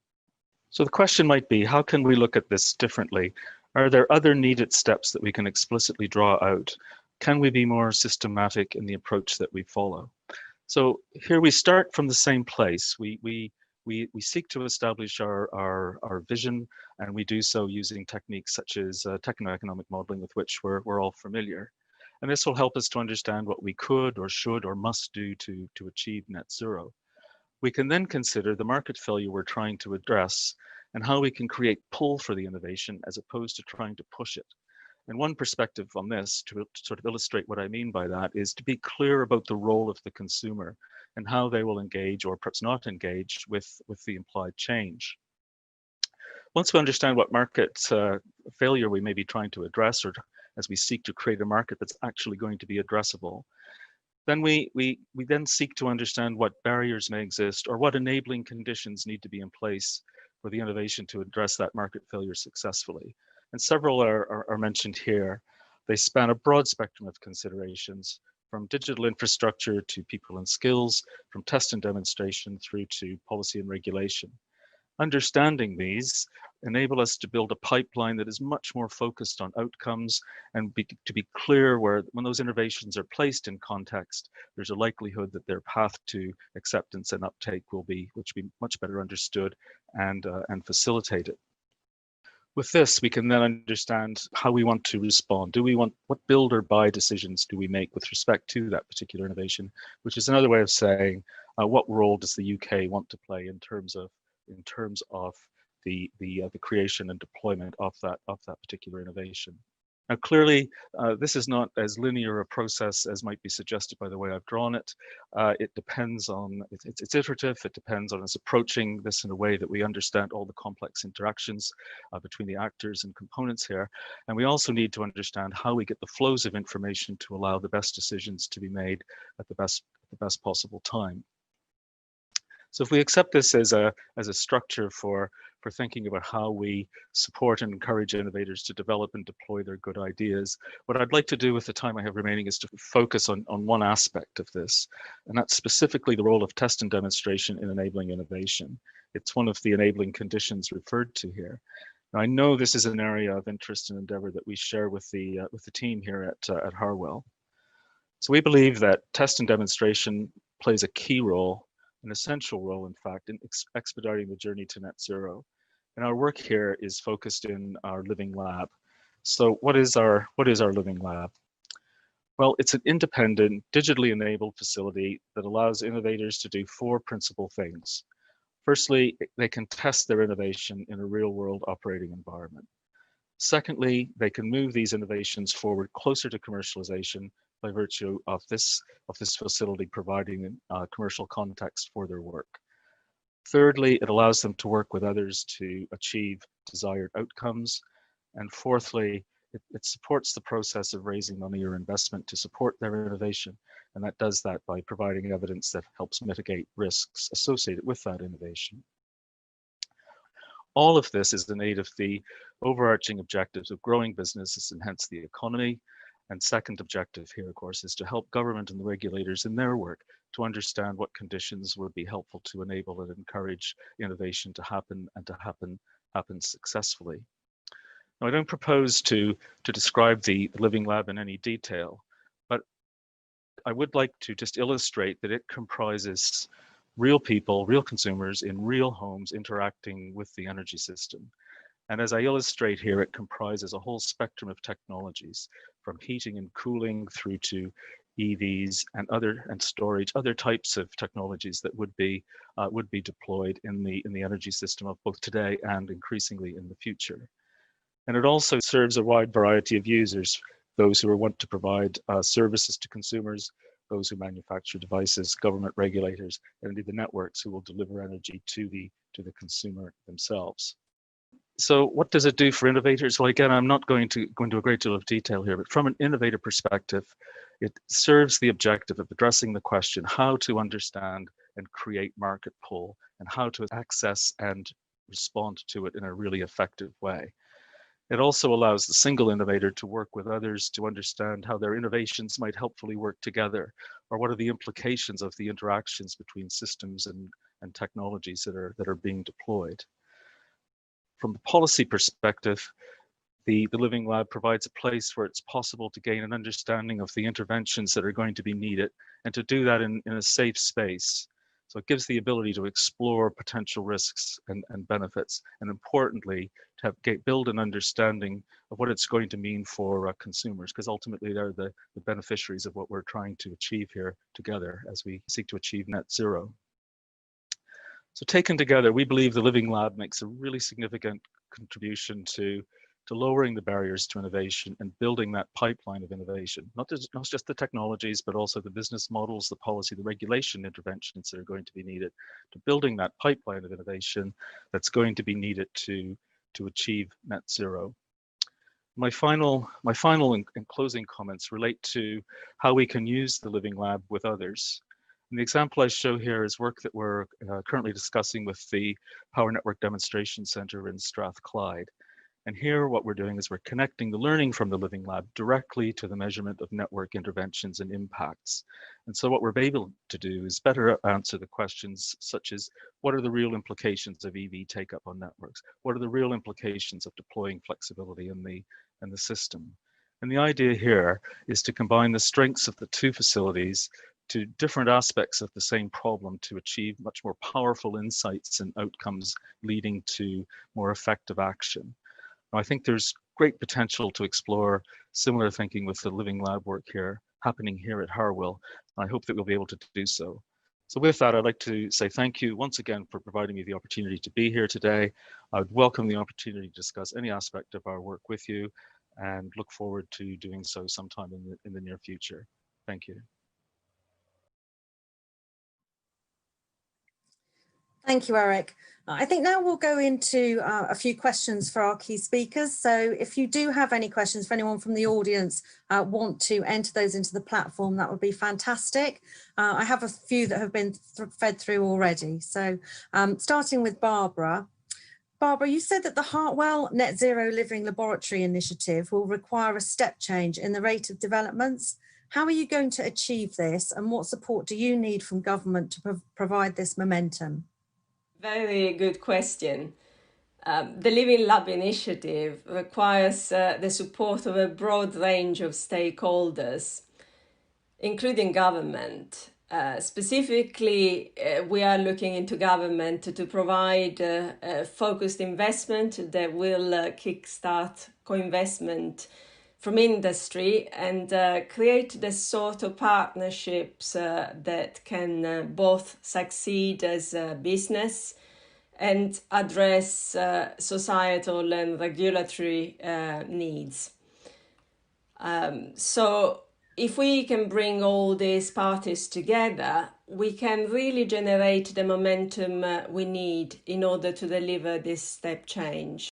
So the question might be, how can we look at this differently? Are there other needed steps that we can explicitly draw out? Can we be more systematic in the approach that we follow? So here we start from the same place. We seek to establish our vision, and we do so using techniques such as techno-economic modeling, with which we're all familiar. And this will help us to understand what we could or should or must do to achieve net zero. We can then consider the market failure we're trying to address and how we can create pull for the innovation as opposed to trying to push it. And one perspective on this, to sort of illustrate what I mean by that, is to be clear about the role of the consumer and how they will engage or perhaps not engage with the implied change. Once we understand what market failure we may be trying to address, or as we seek to create a market that's actually going to be addressable, then we then seek to understand what barriers may exist or what enabling conditions need to be in place for the innovation to address that market failure successfully. And several are mentioned here. They span a broad spectrum of considerations, from digital infrastructure to people and skills, from test and demonstration through to policy and regulation. Understanding these enable us to build a pipeline that is much more focused on outcomes and to be clear when those innovations are placed in context, there's a likelihood that their path to acceptance and uptake will be much better understood and facilitated. With this, we can then understand how we want to respond. What build or buy decisions do we make with respect to that particular innovation, which is another way of saying what role does the UK want to play in terms of the creation and deployment of that particular innovation. Now, clearly, this is not as linear a process as might be suggested by the way I've drawn it. It depends on, it's iterative, it depends on us approaching this in a way that we understand all the complex interactions between the actors and components here. And we also need to understand how we get the flows of information to allow the best decisions to be made at the best possible time. So if we accept this as a structure for thinking about how we support and encourage innovators to develop and deploy their good ideas, what I'd like to do with the time I have remaining is to focus on one aspect of this, and that's specifically the role of test and demonstration in enabling innovation. It's one of the enabling conditions referred to here. Now, I know this is an area of interest and endeavor that we share with the team here at Harwell. So we believe that test and demonstration plays a key role, an essential role, in fact, in expediting the journey to net zero. And our work here is focused in our living lab. So what is our living lab? Well, it's an independent, digitally enabled facility that allows innovators to do four principal things. Firstly, they can test their innovation in a real-world operating environment. Secondly, they can move these innovations forward closer to commercialization by virtue of this facility providing commercial context for their work. Thirdly, it allows them to work with others to achieve desired outcomes. And fourthly, it supports the process of raising money or investment to support their innovation. And that does that by providing evidence that helps mitigate risks associated with that innovation. All of this is in aid of the overarching objectives of growing businesses and hence the economy. And second objective here, of course, is to help government and the regulators in their work to understand what conditions would be helpful to enable and encourage innovation to happen and to happen successfully. Now, I don't propose to describe the living lab in any detail, but I would like to just illustrate that it comprises real people, real consumers in real homes interacting with the energy system. And as I illustrate here, it comprises a whole spectrum of technologies, from heating and cooling through to EVs and storage, other types of technologies that would be deployed in the energy system of both today and increasingly in the future. And it also serves a wide variety of users, those who want to provide services to consumers, those who manufacture devices, government regulators, and indeed the networks who will deliver energy to the consumer themselves. So what does it do for innovators? Well, again, I'm not going to go into a great deal of detail here, but from an innovator perspective, it serves the objective of addressing the question how to understand and create market pull and how to access and respond to it in a really effective way. It also allows the single innovator to work with others to understand how their innovations might helpfully work together, or what are the implications of the interactions between systems and technologies that are being deployed. From the policy perspective, the Living Lab provides a place where it's possible to gain an understanding of the interventions that are going to be needed, and to do that in a safe space. So it gives the ability to explore potential risks and benefits, and importantly, to build an understanding of what it's going to mean for consumers, because ultimately they're the beneficiaries of what we're trying to achieve here together as we seek to achieve net zero. So taken together, we believe the Living Lab makes a really significant contribution to lowering the barriers to innovation and building that pipeline of innovation, not just the technologies, but also the business models, the policy, the regulation interventions that are going to be needed, to building that pipeline of innovation that's going to be needed to achieve net zero. My final and closing comments relate to how we can use the Living Lab with others. And the example I show here is work that we're currently discussing with the Power Network Demonstration Centre in Strathclyde. And here what we're doing is we're connecting the learning from the Living Lab directly to the measurement of network interventions and impacts. And so what we're able to do is better answer the questions such as, what are the real implications of EV take-up on networks? What are the real implications of deploying flexibility in the system? And the idea here is to combine the strengths of the two facilities to different aspects of the same problem to achieve much more powerful insights and outcomes leading to more effective action. I think there's great potential to explore similar thinking with the Living Lab work happening here at Harwell. I hope that we'll be able to do so. So with that, I'd like to say thank you once again for providing me the opportunity to be here today. I would welcome the opportunity to discuss any aspect of our work with you, and look forward to doing so sometime in the near future. Thank you. Thank you, Eric. I think now we'll go into a few questions for our key speakers. So if you do have any questions, for anyone from the audience want to enter those into the platform, that would be fantastic. I have a few that have been fed through already. So starting with Barbara. Barbara, you said that the Harwell Net Zero Living Laboratory Initiative will require a step change in the rate of developments. How are you going to achieve this, and what support do you need from government to provide this momentum? Very good question. The Living Lab initiative requires the support of a broad range of stakeholders, including government. Specifically, we are looking into government to provide focused investment that will kickstart co-investment from industry and create the sort of partnerships that can both succeed as a business and address societal and regulatory needs. So if we can bring all these parties together, we can really generate the momentum we need in order to deliver this step change.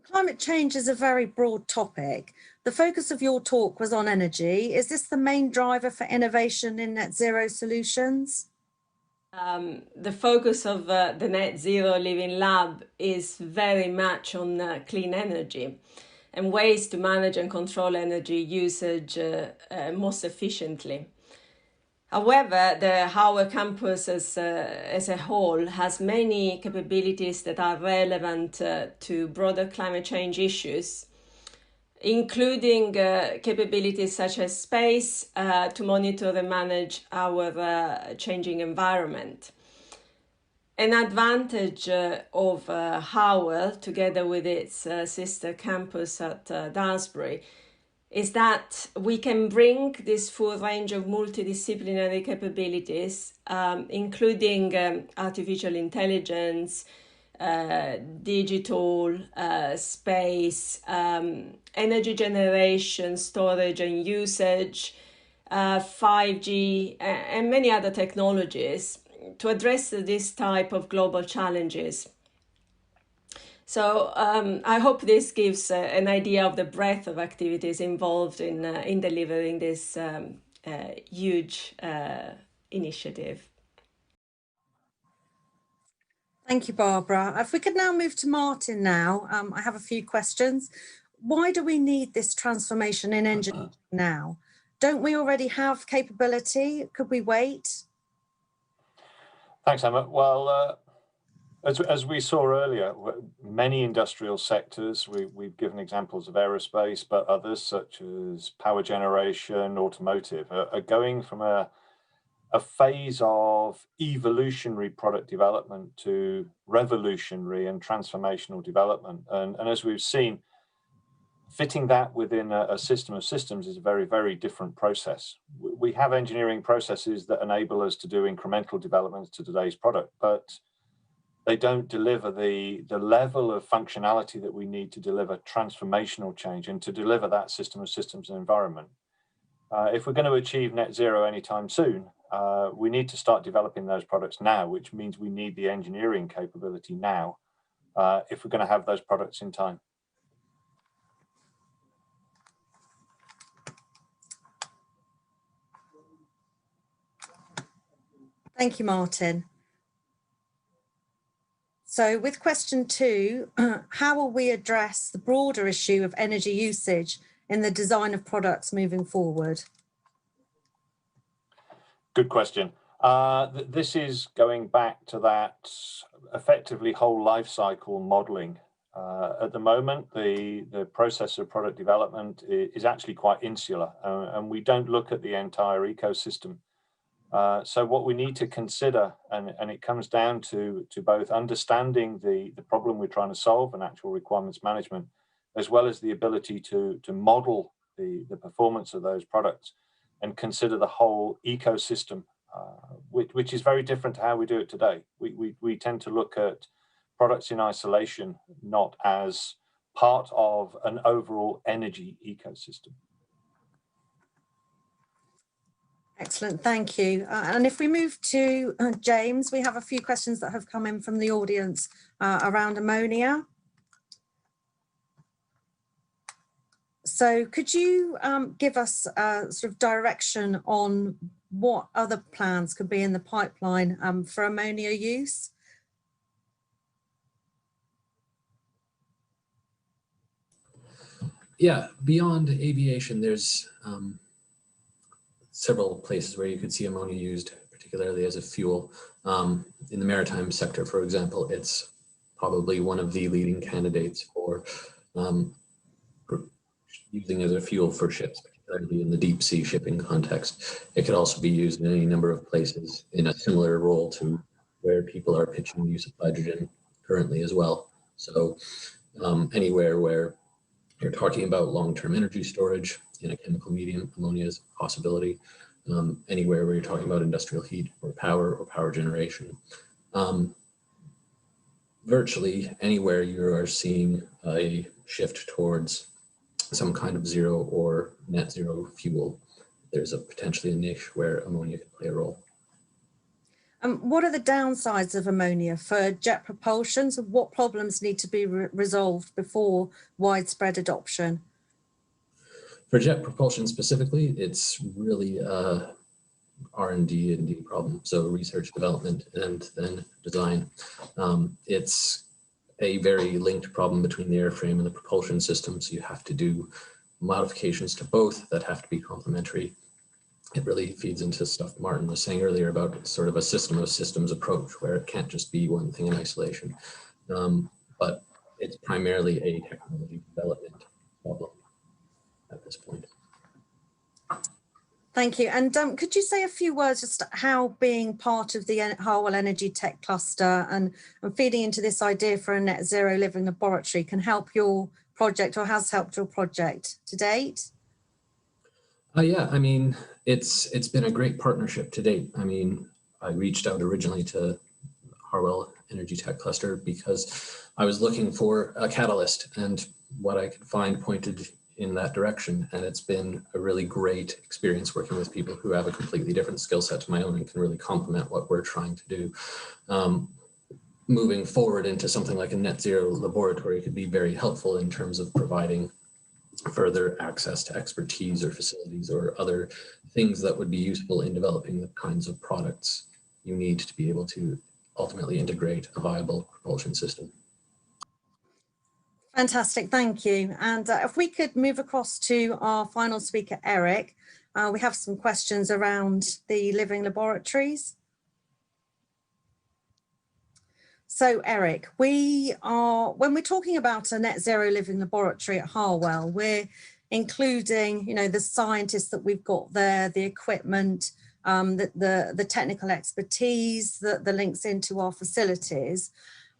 Climate change is a very broad topic. The focus of your talk was on energy. Is this the main driver for innovation in net zero solutions? The focus of the Net Zero Living Lab is very much on clean energy and ways to manage and control energy usage most efficiently. However, the Harwell Campus as a whole has many capabilities that are relevant to broader climate change issues, including capabilities such as space to monitor and manage our changing environment. An advantage of Harwell, together with its sister campus at Daresbury, is that we can bring this full range of multidisciplinary capabilities, including artificial intelligence, digital, space, energy generation, storage and usage, 5G, and many other technologies to address this type of global challenges. So I hope this gives an idea of the breadth of activities involved in delivering this huge initiative. Thank you, Barbara. If we could now move to Martin now, I have a few questions. Why do we need this transformation in engineering now? Don't we already have capability? Could we wait? Thanks, Emma. Well, as we saw earlier, many industrial sectors, we've given examples of aerospace, but others such as power generation, automotive, are going from a phase of evolutionary product development to revolutionary and transformational development. And as we've seen, fitting that within a system of systems is a very, very different process. We have engineering processes that enable us to do incremental developments to today's product, but they don't deliver the level of functionality that we need to deliver transformational change and to deliver that system of systems and environment. If we're going to achieve net zero anytime soon, we need to start developing those products now, which means we need the engineering capability now if we're going to have those products in time. Thank you, Martin. So with question 2, how will we address the broader issue of energy usage in the design of products moving forward? Good question. This is going back to that effectively whole life cycle modeling. At the moment, the process of product development is actually quite insular, and we don't look at the entire ecosystem. So what we need to consider, and it comes down to both understanding the problem we're trying to solve and actual requirements management, as well as the ability to model the performance of those products and consider the whole ecosystem, which is very different to how we do it today. We tend to look at products in isolation, not as part of an overall energy ecosystem. Excellent, thank you. And if we move to James, we have a few questions that have come in from the audience around ammonia. So could you give us sort of direction on what other plans could be in the pipeline for ammonia use? Yeah, beyond aviation, there's several places where you could see ammonia used, particularly as a fuel. In the maritime sector, for example, it's probably one of the leading candidates for using as a fuel for ships, particularly in the deep sea shipping context. It could also be used in any number of places in a similar role to where people are pitching the use of hydrogen currently as well. So anywhere where you're talking about long-term energy storage in a chemical medium, ammonia is a possibility. Anywhere where you're talking about industrial heat or power generation. Virtually anywhere you are seeing a shift towards some kind of zero or net zero fuel, there's potentially a niche where ammonia can play a role. What are the downsides of ammonia for jet propulsion? So what problems need to be resolved before widespread adoption? For jet propulsion specifically, it's really a R&D and D problem. So research, development, and then design. It's a very linked problem between the airframe and the propulsion system. So you have to do modifications to both that have to be complementary. It really feeds into stuff Martin was saying earlier about sort of a system of systems approach where it can't just be one thing in isolation. But it's primarily a technology development problem at this point. Thank you. And could you say a few words just how being part of the Harwell EnergyTec Cluster and feeding into this idea for a net zero living laboratory can help your project or has helped your project to date? Yeah, I mean, it's been a great partnership to date. I mean, I reached out originally to Harwell EnergyTec Cluster because I was looking for a catalyst, and what I could find pointed in that direction. And it's been a really great experience working with people who have a completely different skill set to my own and can really complement what we're trying to do. Moving forward into something like a net zero laboratory could be very helpful in terms of providing further access to expertise or facilities or other things that would be useful in developing the kinds of products you need to be able to ultimately integrate a viable propulsion system. Fantastic, thank you. And if we could move across to our final speaker, Eric, we have some questions around the living laboratories. So Eric, when we're talking about a net zero living laboratory at Harwell, we're including, the scientists that we've got there, the equipment, the technical expertise, the links into our facilities.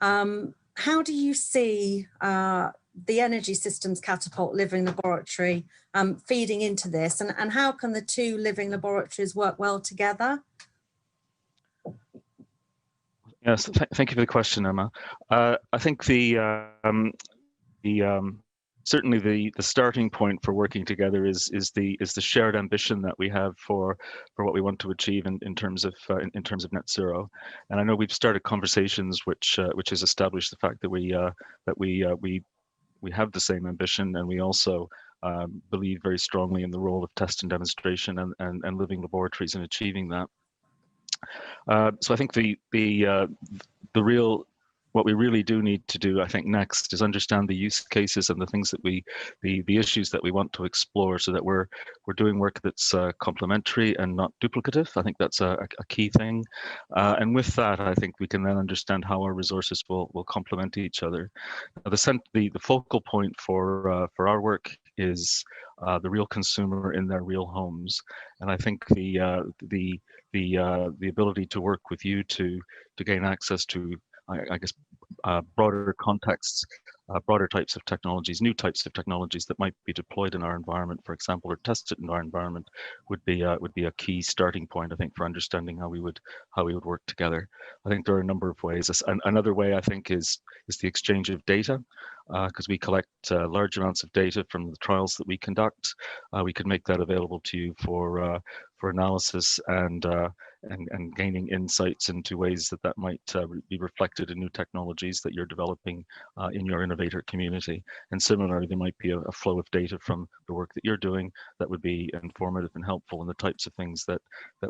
How do you see the Energy Systems Catapult Living Laboratory feeding into this, and how can the two living laboratories work well together? Yes, thank you for the question, Emma. I think certainly the starting point for working together is the shared ambition that we have for what we want to achieve in terms of net zero. And I know we've started conversations which has established the fact that we have the same ambition, and we also believe very strongly in the role of test and demonstration and living laboratories in achieving that. So I think what we really do need to do, I think, next is understand the use cases and the things that the issues that we want to explore, so that we're doing work that's complementary and not duplicative. I think that's a key thing. And with that, I think we can then understand how our resources will complement each other. The focal point for our work is the real consumer in their real homes, and I think the ability to work with you to gain access to, I guess, broader contexts, broader types of technologies, new types of technologies that might be deployed in our environment, for example, or tested in our environment, would be a key starting point, I think, for understanding how we would work together. I think there are a number of ways. Another way, I think, is the exchange of data, because we collect large amounts of data from the trials that we conduct. We could make that available to you for analysis and gaining insights into ways that might be reflected in new technologies that you're developing in your innovator community. And similarly, there might be a flow of data from the work that you're doing that would be informative and helpful in the types of things that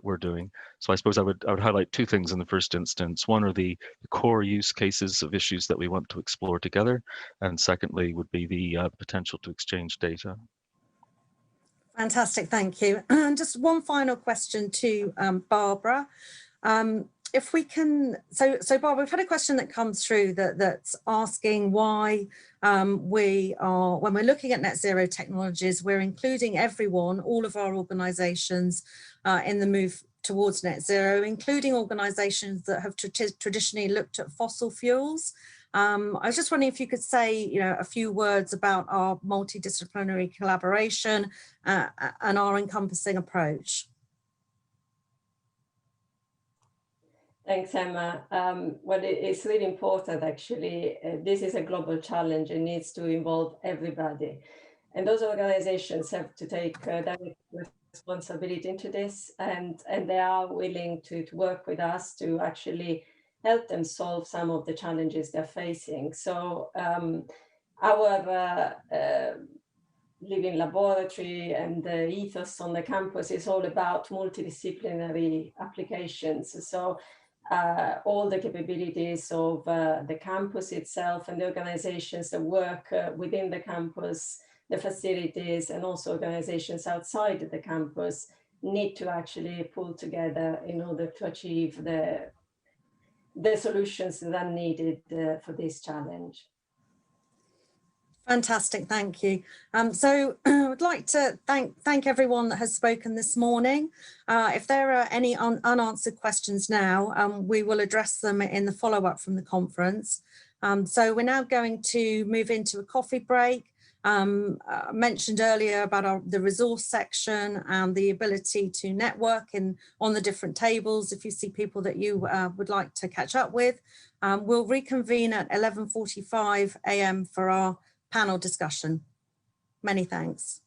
we're doing. So I suppose I would highlight two things in the first instance. One are the core use cases of issues that we want to explore together, and secondly would be the potential to exchange data. Fantastic, thank you. And just one final question to Barbara. If we can, so Barbara, we've had a question that comes through that's asking why when we're looking at net zero technologies, we're including everyone, all of our organisations in the move towards net zero, including organisations that have traditionally looked at fossil fuels. I was just wondering if you could say, a few words about our multidisciplinary collaboration and our encompassing approach. Thanks, Emma. Well, it's really important, actually. This is a global challenge and needs to involve everybody. And those organizations have to take direct responsibility into this, and they are willing to work with us to actually help them solve some of the challenges they're facing. So our living laboratory and the ethos on the campus is all about multidisciplinary applications. So all the capabilities of the campus itself and the organizations that work within the campus, the facilities, and also organizations outside the campus need to actually pull together in order to achieve the solutions that are needed for this challenge. Fantastic, thank you. So I would like to thank everyone that has spoken this morning. If there are any unanswered questions now, we will address them in the follow-up from the conference. So we're now going to move into a coffee break. I mentioned earlier about the resource section and the ability to network on the different tables. If you see people that you would like to catch up with, we'll reconvene at 11:45 a.m. for our panel discussion. Many thanks.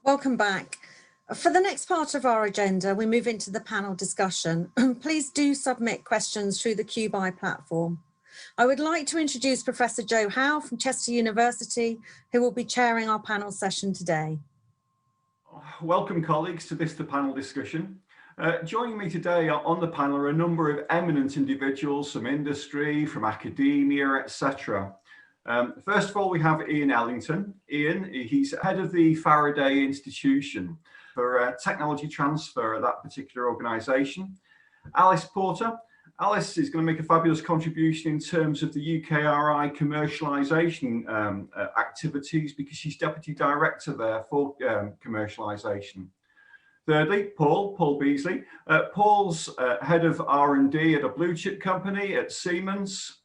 Welcome back. For the next part of our agenda, we move into the panel discussion. Please do submit questions through the QBI platform. I would like to introduce Professor Joe Howe from Chester University, who will be chairing our panel session today. Welcome, colleagues, to this panel discussion. Joining me today on the panel are a number of eminent individuals from industry, from academia, etc. First of all, we have Ian Ellington. Ian, he's head of the Faraday Institution for technology transfer at that particular organisation. Alice Porter. Alice is going to make a fabulous contribution in terms of the UKRI commercialisation activities, because she's Deputy Director there for commercialisation. Thirdly, Paul Beasley. Paul's head of R&D at a blue chip company at Siemens.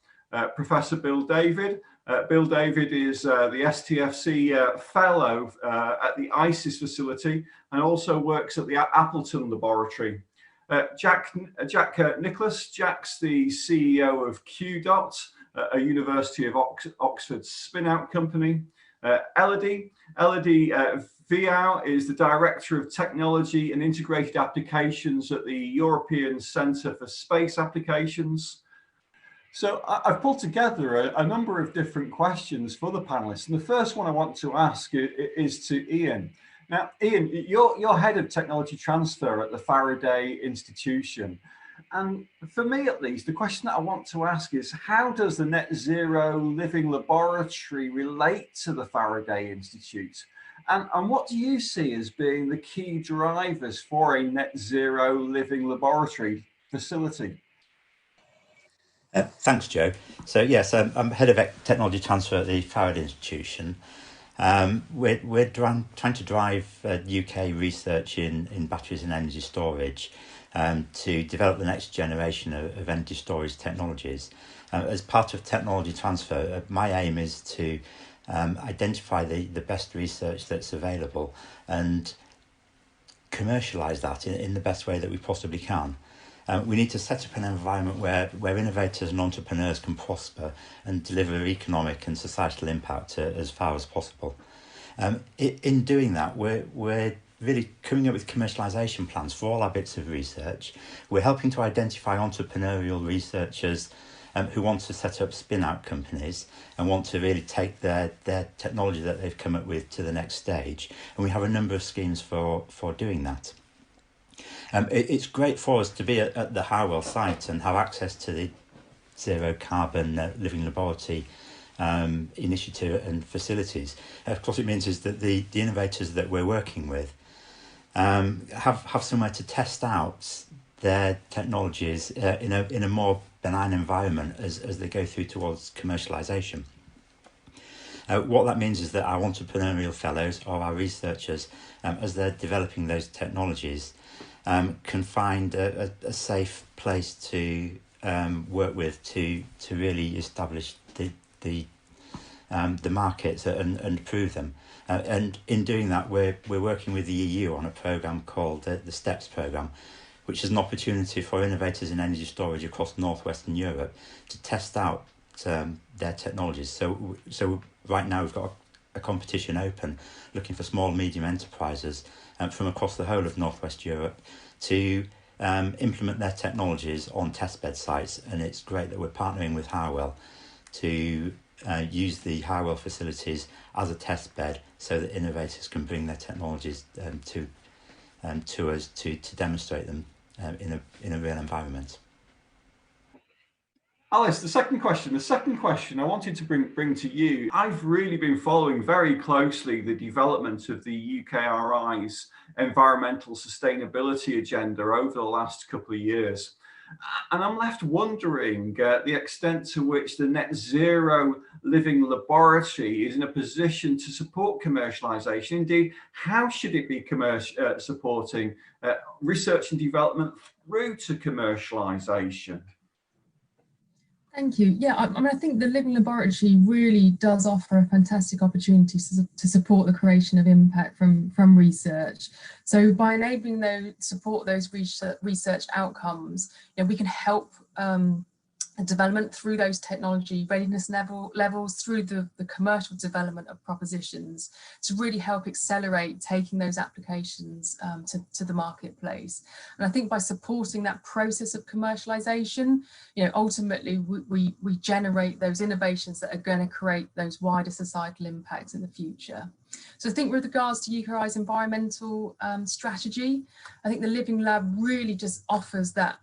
Professor Bill David. Bill David is the STFC fellow at the ISIS facility and also works at the Appleton Laboratory. Jack Nicholas. Jack's the CEO of QDOT, a University of Oxford spin-out company. Elodie Viau is the Director of Technology and Integrated Applications at the European Centre for Space Applications. So I've pulled together a number of different questions for the panelists. And the first one I want to ask is to Ian. Now, Ian, you're head of technology transfer at the Faraday Institution. And for me, at least, the question that I want to ask is, how does the Net Zero Living Laboratory relate to the Faraday Institute? And what do you see as being the key drivers for a Net Zero Living Laboratory facility? Thanks, Joe. So yes, I'm head of technology transfer at the Faraday Institution. We're trying to drive UK research in batteries and energy storage to develop the next generation of energy storage technologies. As part of technology transfer, my aim is to identify the best research that's available and commercialise that in the best way that we possibly can. We need to set up an environment where innovators and entrepreneurs can prosper and deliver economic and societal impact as far as possible. In doing that, we're really coming up with commercialisation plans for all our bits of research. We're helping to identify entrepreneurial researchers who want to set up spin-out companies and want to really take their technology that they've come up with to the next stage. And we have a number of schemes for doing that. It's great for us to be at the Harwell site and have access to the zero carbon living laboratory initiative and facilities. Of course, it means is that the innovators that we're working with have somewhere to test out their technologies in a more benign environment as they go through towards commercialisation. What that means is that our entrepreneurial fellows or our researchers, as they're developing those technologies, can find a safe place to work with to really establish the markets and prove them. And in doing that, we're working with the EU on a programme called the STEPS programme, which is an opportunity for innovators in energy storage across northwestern Europe to test out their technologies. So right now we've got a competition open looking for small and medium enterprises from across the whole of Northwest Europe to implement their technologies on testbed sites. And it's great that we're partnering with Harwell to use the Harwell facilities as a testbed so that innovators can bring their technologies to us to demonstrate them in a real environment. Alice, the second question I wanted to bring to you. I've really been following very closely the development of the UKRI's environmental sustainability agenda over the last couple of years. And I'm left wondering the extent to which the Net Zero Living Laboratory is in a position to support commercialisation. Indeed, how should it be supporting research and development through to commercialisation? Thank you. Yeah, I mean, I think the Living Laboratory really does offer a fantastic opportunity to support the creation of impact from research. So by enabling support those research outcomes, we can help development through those technology readiness levels, through the commercial development of propositions to really help accelerate taking those applications to the marketplace. And I think by supporting that process of commercialization, you know, ultimately we generate those innovations that are going to create those wider societal impacts in the future. So I think with regards to UKRI's environmental strategy, I think the Living Lab really just offers that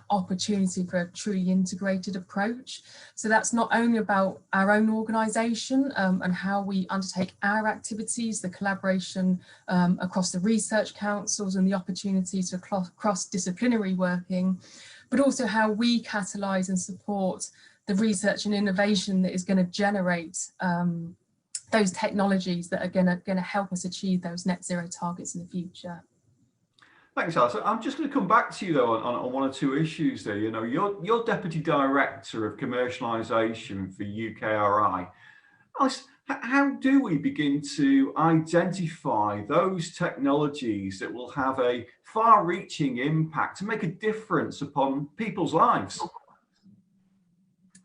opportunity for a truly integrated approach. So that's not only about our own organisation and how we undertake our activities, the collaboration across the research councils and the opportunities for cross-disciplinary working, but also how we catalyse and support the research and innovation that is going to generate those technologies that are going to help us achieve those net zero targets in the future. Thanks, Alice. I'm just going to come back to you though on one or two issues there. You know, you're Deputy Director of Commercialisation for UKRI. Alice, how do we begin to identify those technologies that will have a far-reaching impact to make a difference upon people's lives?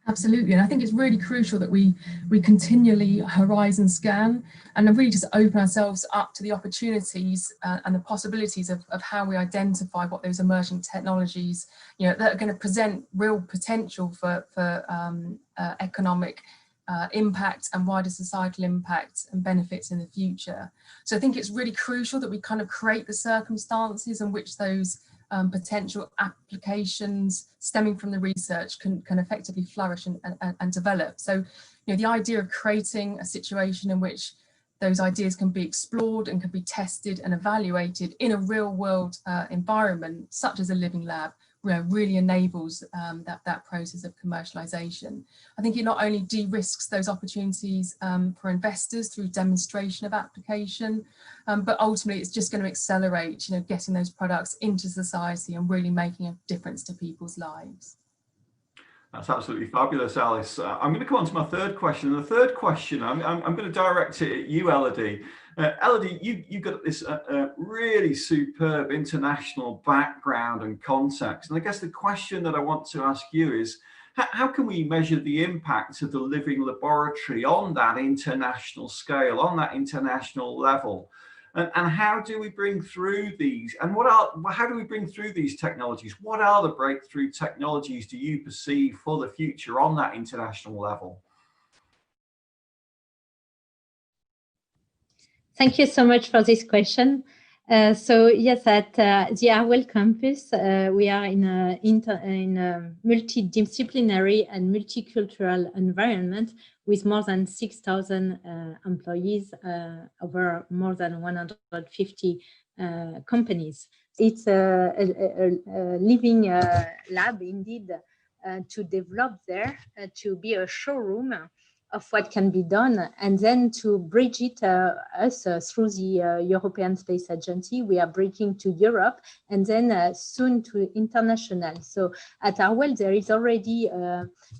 Absolutely, and I think it's really crucial that we continually horizon scan and really just open ourselves up to the opportunities and the possibilities of how we identify what those emerging technologies, you know, that are going to present real potential for economic impact and wider societal impact and benefits in the future. So I think it's really crucial that we kind of create the circumstances in which those potential applications stemming from the research can effectively flourish and develop. So, you know, the idea of creating a situation in which those ideas can be explored and can be tested and evaluated in a real world environment, such as a living lab, really enables that process of commercialization. I think it not only de-risks those opportunities for investors through demonstration of application, but ultimately it's just going to accelerate, you know, getting those products into society and really making a difference to people's lives. That's absolutely fabulous, Alice. I'm going to come on to my third question. And the third question, I'm going to direct it at you, Elodie. Elodie, you've got this really superb international background and context. And I guess the question that I want to ask you is, how can we measure the impact of the living laboratory on that international scale, on that international level? And how do we bring through these? And how do we bring through these technologies? What are the breakthrough technologies do you perceive for the future on that international level? Thank you so much for this question. So yes, at the Harwell Campus, we are in a multidisciplinary and multicultural environment with more than 6,000 employees over more than 150 companies. It's a living lab indeed to develop there, to be a showroom of what can be done, and then to bridge it through the European Space Agency. We are bridging to Europe and then soon to international. So at Harwell, there is already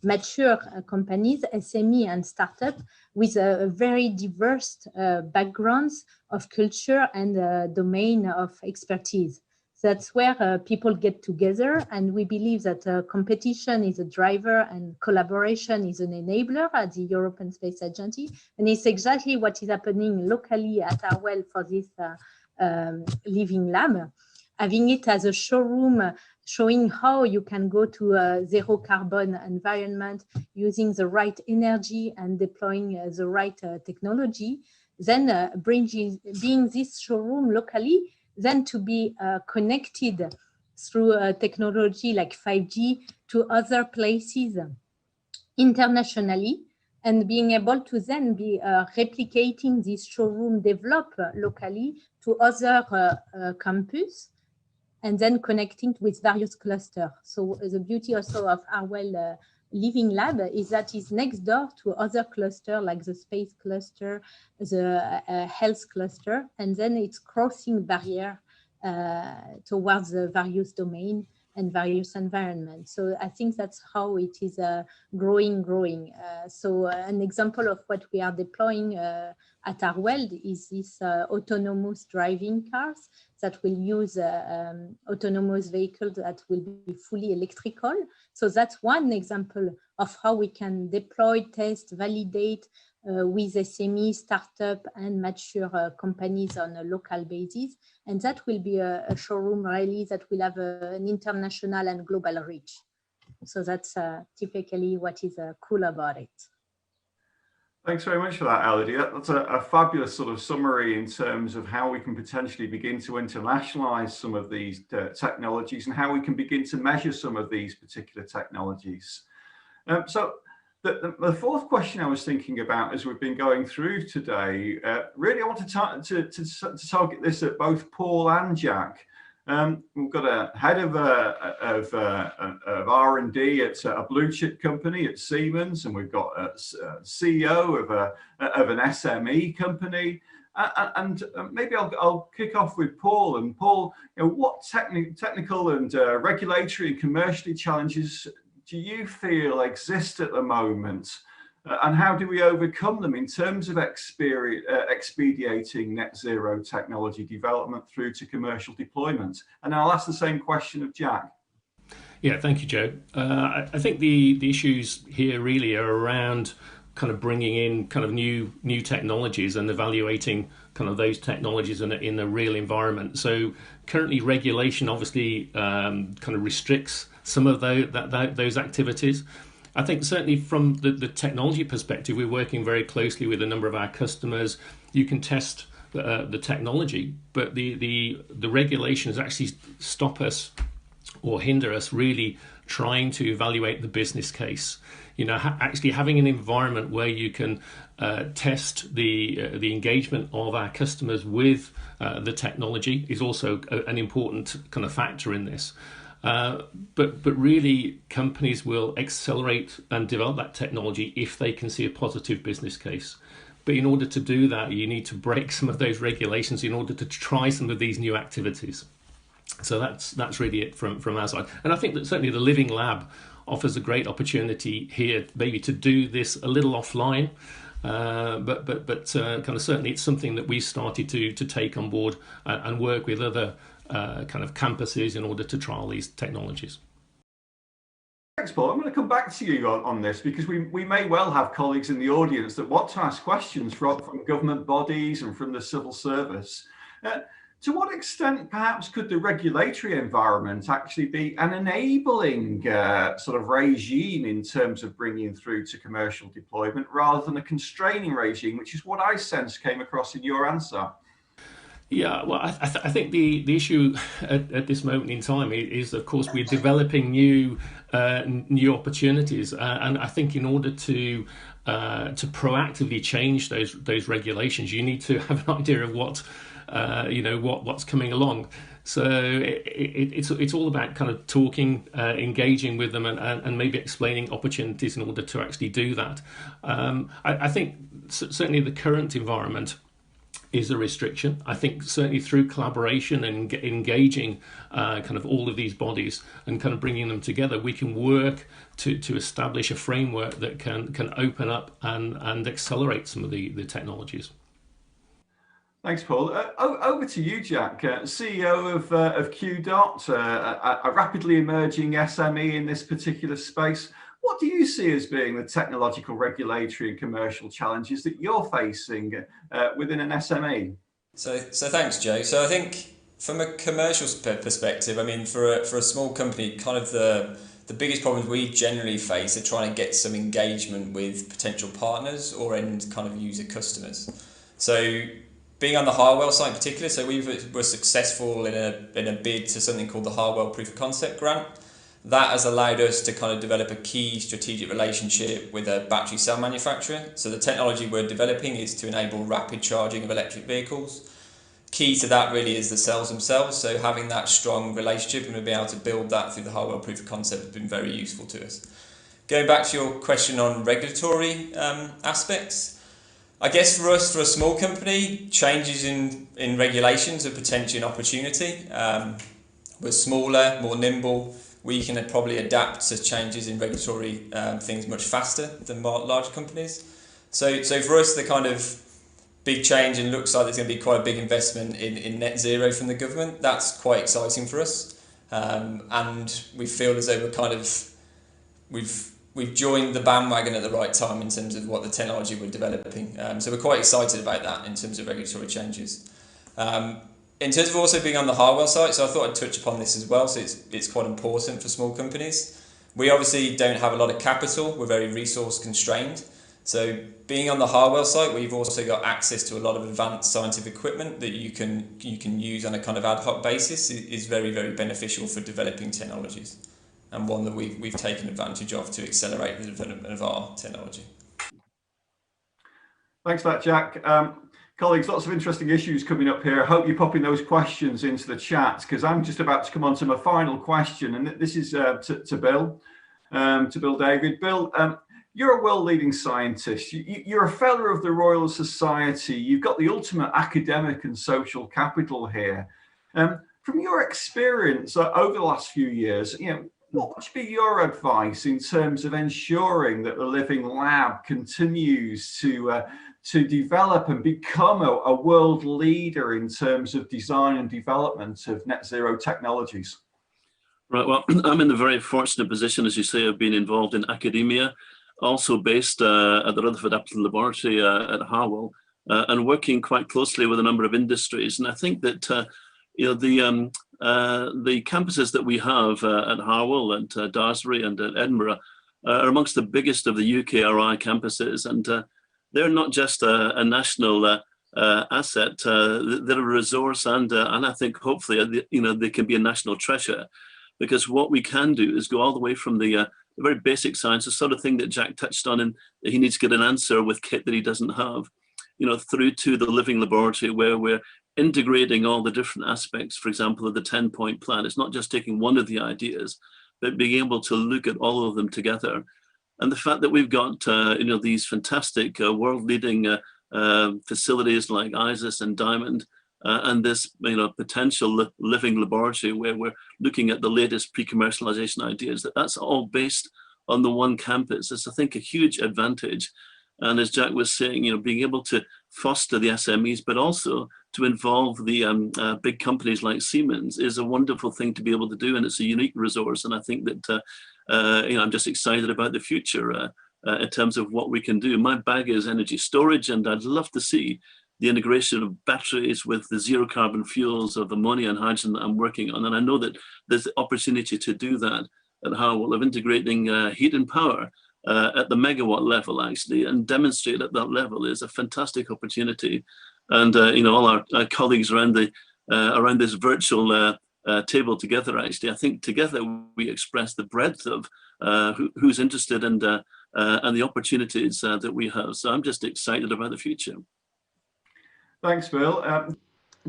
mature companies, SME and startup, with a very diverse backgrounds of culture and domain of expertise. That's where people get together, and we believe that competition is a driver and collaboration is an enabler at the European Space Agency. And it's exactly what is happening locally at Harwell for this living lab, having it as a showroom showing how you can go to a zero carbon environment using the right energy and deploying the right technology, then being this showroom locally, then to be connected through technology like 5G to other places internationally, and being able to then be replicating this showroom developed locally to other campus, and then connecting with various clusters. So the beauty also of Harwell Living Lab is that it's next door to other clusters like the space cluster, the health cluster, and then it's crossing barrier towards the various domain and various environments. So I think that's how it is growing. So an example of what we are deploying at Harwell is this autonomous driving cars that will use autonomous vehicles that will be fully electrical. So that's one example of how we can deploy, test, validate with SME, startup and mature companies on a local basis. And that will be a showroom rally that will have an international and global reach. So that's typically what is cool about it. Thanks very much for that, Elodie. That's a fabulous sort of summary in terms of how we can potentially begin to internationalize some of these technologies and how we can begin to measure some of these particular technologies. So the fourth question I was thinking about as we've been going through today, really I want to target this at both Paul and Jack. We've got a head of R&D at a blue chip company at Siemens, and we've got a CEO of an SME company. And maybe I'll kick off with Paul. And Paul, what technical and regulatory and commercially challenges do you feel exist at the moment? And how do we overcome them in terms of expediting net zero technology development through to commercial deployment? And I'll ask the same question of Jack. Yeah, thank you, Joe. I think the issues here really are around kind of bringing in kind of new technologies and evaluating kind of those technologies in a real environment. So currently regulation obviously kind of restricts some of those activities. I think certainly from the technology perspective, we're working very closely with a number of our customers. You can test the technology, but the regulations actually stop us or hinder us really trying to evaluate the business case. Actually having an environment where you can test the engagement of our customers with the technology is also an important kind of factor in this. But really, companies will accelerate and develop that technology if they can see a positive business case. But in order to do that, you need to break some of those regulations in order to try some of these new activities. So that's really it from our side. And I think that certainly the Living Lab offers a great opportunity here, maybe to do this a little offline. But kind of certainly it's something that we started to take on board and work with other kind of campuses in order to trial these technologies. Thanks, Paul. I'm going to come back to you on this because we may well have colleagues in the audience that want to ask questions from government bodies and from the civil service. To what extent, perhaps, could the regulatory environment actually be an enabling sort of regime in terms of bringing through to commercial deployment rather than a constraining regime, which is what I sense came across in your answer? Yeah, well, I think the issue at this moment in time is, of course, we're developing new opportunities, and I think in order to proactively change those regulations, you need to have an idea of what's coming along. So it's all about kind of talking, engaging with them, and maybe explaining opportunities in order to actually do that. I think certainly the current environment is a restriction. I think certainly through collaboration and engaging kind of all of these bodies and kind of bringing them together, we can work to establish a framework that can open up and accelerate some of the technologies. Thanks, Paul. Over to you, Jack, CEO of QDOT, a rapidly emerging SME in this particular space. What do you see as being the technological, regulatory and commercial challenges that you're facing within an SME? So thanks, Joe. So I think from a commercial perspective, I mean, for a small company, kind of the biggest problems we generally face are trying to get some engagement with potential partners or end kind of user customers. So being on the Harwell site in particular, so we were successful in a bid to something called the Harwell Proof of Concept Grant. That has allowed us to kind of develop a key strategic relationship with a battery cell manufacturer. So the technology we're developing is to enable rapid charging of electric vehicles. Key to that really is the cells themselves. So having that strong relationship and being able to build that through the Harwell Proof of Concept has been very useful to us. Going back to your question on regulatory aspects, I guess for us, for a small company, changes in regulations are potentially an opportunity. We're smaller, more nimble. We can probably adapt to changes in regulatory things much faster than large companies. So for us, the kind of big change and looks like there's going to be quite a big investment in net zero from the government. That's quite exciting for us. And we feel as though we've joined the bandwagon at the right time in terms of what the technology we're developing. So we're quite excited about that in terms of regulatory changes. In terms of also being on the Harwell site, so I thought I'd touch upon this as well. So it's quite important for small companies. We obviously don't have a lot of capital. We're very resource constrained. So being on the Harwell site, we've also got access to a lot of advanced scientific equipment that you can use on a kind of ad hoc basis. Is very, very beneficial for developing technologies, and one that we've taken advantage of to accelerate the development of our technology. Thanks for that, Jack. Colleagues, lots of interesting issues coming up here. I hope you're popping those questions into the chat, because I'm just about to come on to my final question, and this is to Bill David. Bill, you're a world-leading scientist. You're a fellow of the Royal Society. You've got the ultimate academic and social capital here. From your experience over the last few years, what would be your advice in terms of ensuring that the Living Lab continues to develop and become a world leader in terms of design and development of net zero technologies? Right, well, I'm in the very fortunate position, as you say, of being involved in academia, also based at the Rutherford Appleton Laboratory at Harwell, and working quite closely with a number of industries. And I think that the campuses that we have at Harwell and Daresbury and at Edinburgh are amongst the biggest of the UKRI campuses, and they're not just a national asset; they're a resource, and I think hopefully they can be a national treasure, because what we can do is go all the way from the very basic science, the sort of thing that Jack touched on, and he needs to get an answer with kit that he doesn't have, through to the living laboratory where we're integrating all the different aspects, for example, of the 10-point plan. It's not just taking one of the ideas, but being able to look at all of them together. And the fact that we've got these fantastic world-leading facilities like ISIS and Diamond, and this potential living laboratory where we're looking at the latest pre-commercialization ideas, that's all based on the one campus. It's, I think, a huge advantage. And as Jack was saying, being able to foster the SMEs, but also to involve the big companies like Siemens is a wonderful thing to be able to do, and it's a unique resource. And I think that I'm just excited about the future in terms of what we can do. My bag is energy storage, and I'd love to see the integration of batteries with the zero carbon fuels of ammonia and hydrogen that I'm working on. And I know that there's the opportunity to do that at Harwell, of integrating heat and power at the megawatt level, actually, and demonstrate at that level is a fantastic opportunity. And all our colleagues around this virtual table together, actually, I think together we express the breadth of who's interested and the opportunities that we have. So I'm just excited about the future. Thanks, Bill.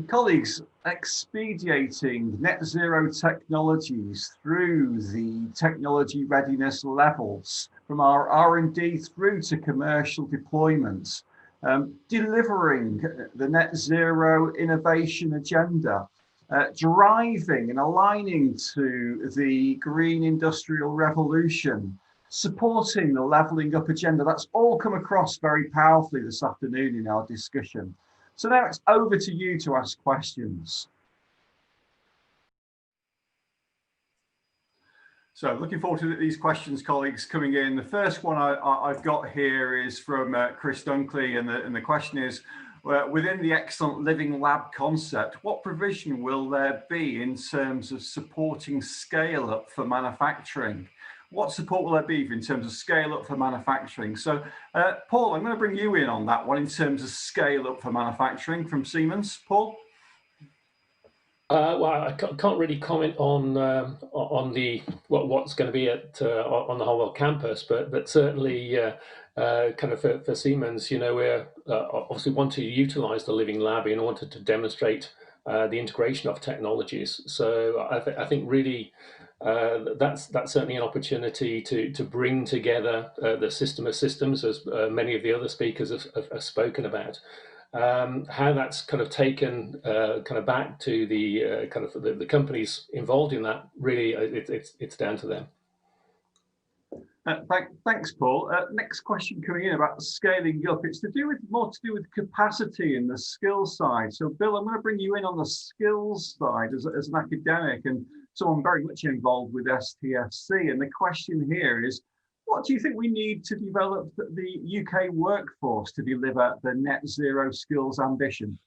Colleagues, expediting net zero technologies through the technology readiness levels from our R&D through to commercial deployments, delivering the net zero innovation agenda, driving and aligning to the green industrial revolution, supporting the levelling up agenda. That's all come across very powerfully this afternoon in our discussion. So now it's over to you to ask questions. So looking forward to these questions, colleagues, coming in. The first one I've got here is from Chris Dunkley, and the question is, within the excellent living lab concept, what provision will there be in terms of supporting scale up for manufacturing? What support will there be in terms of scale up for manufacturing? So, Paul, I'm going to bring you in on that one in terms of scale up for manufacturing from Siemens. Paul? Well, I can't really comment on what's going to be on the Harwell campus, but certainly kind of for Siemens, we're obviously want to utilise the living lab in order to demonstrate the integration of technologies. So I think really. That's certainly an opportunity to bring together the system of systems, as many of the other speakers have spoken about. How that's kind of taken kind of back to the kind of the companies involved in that, really, it's down to them. Thanks, Paul. Next question coming in about scaling up. It's more to do with capacity and the skills side. So, Bill, I'm going to bring you in on the skills side as an academic and someone very much involved with STFC. And the question here is, what do you think we need to develop the UK workforce to deliver the net zero skills ambition?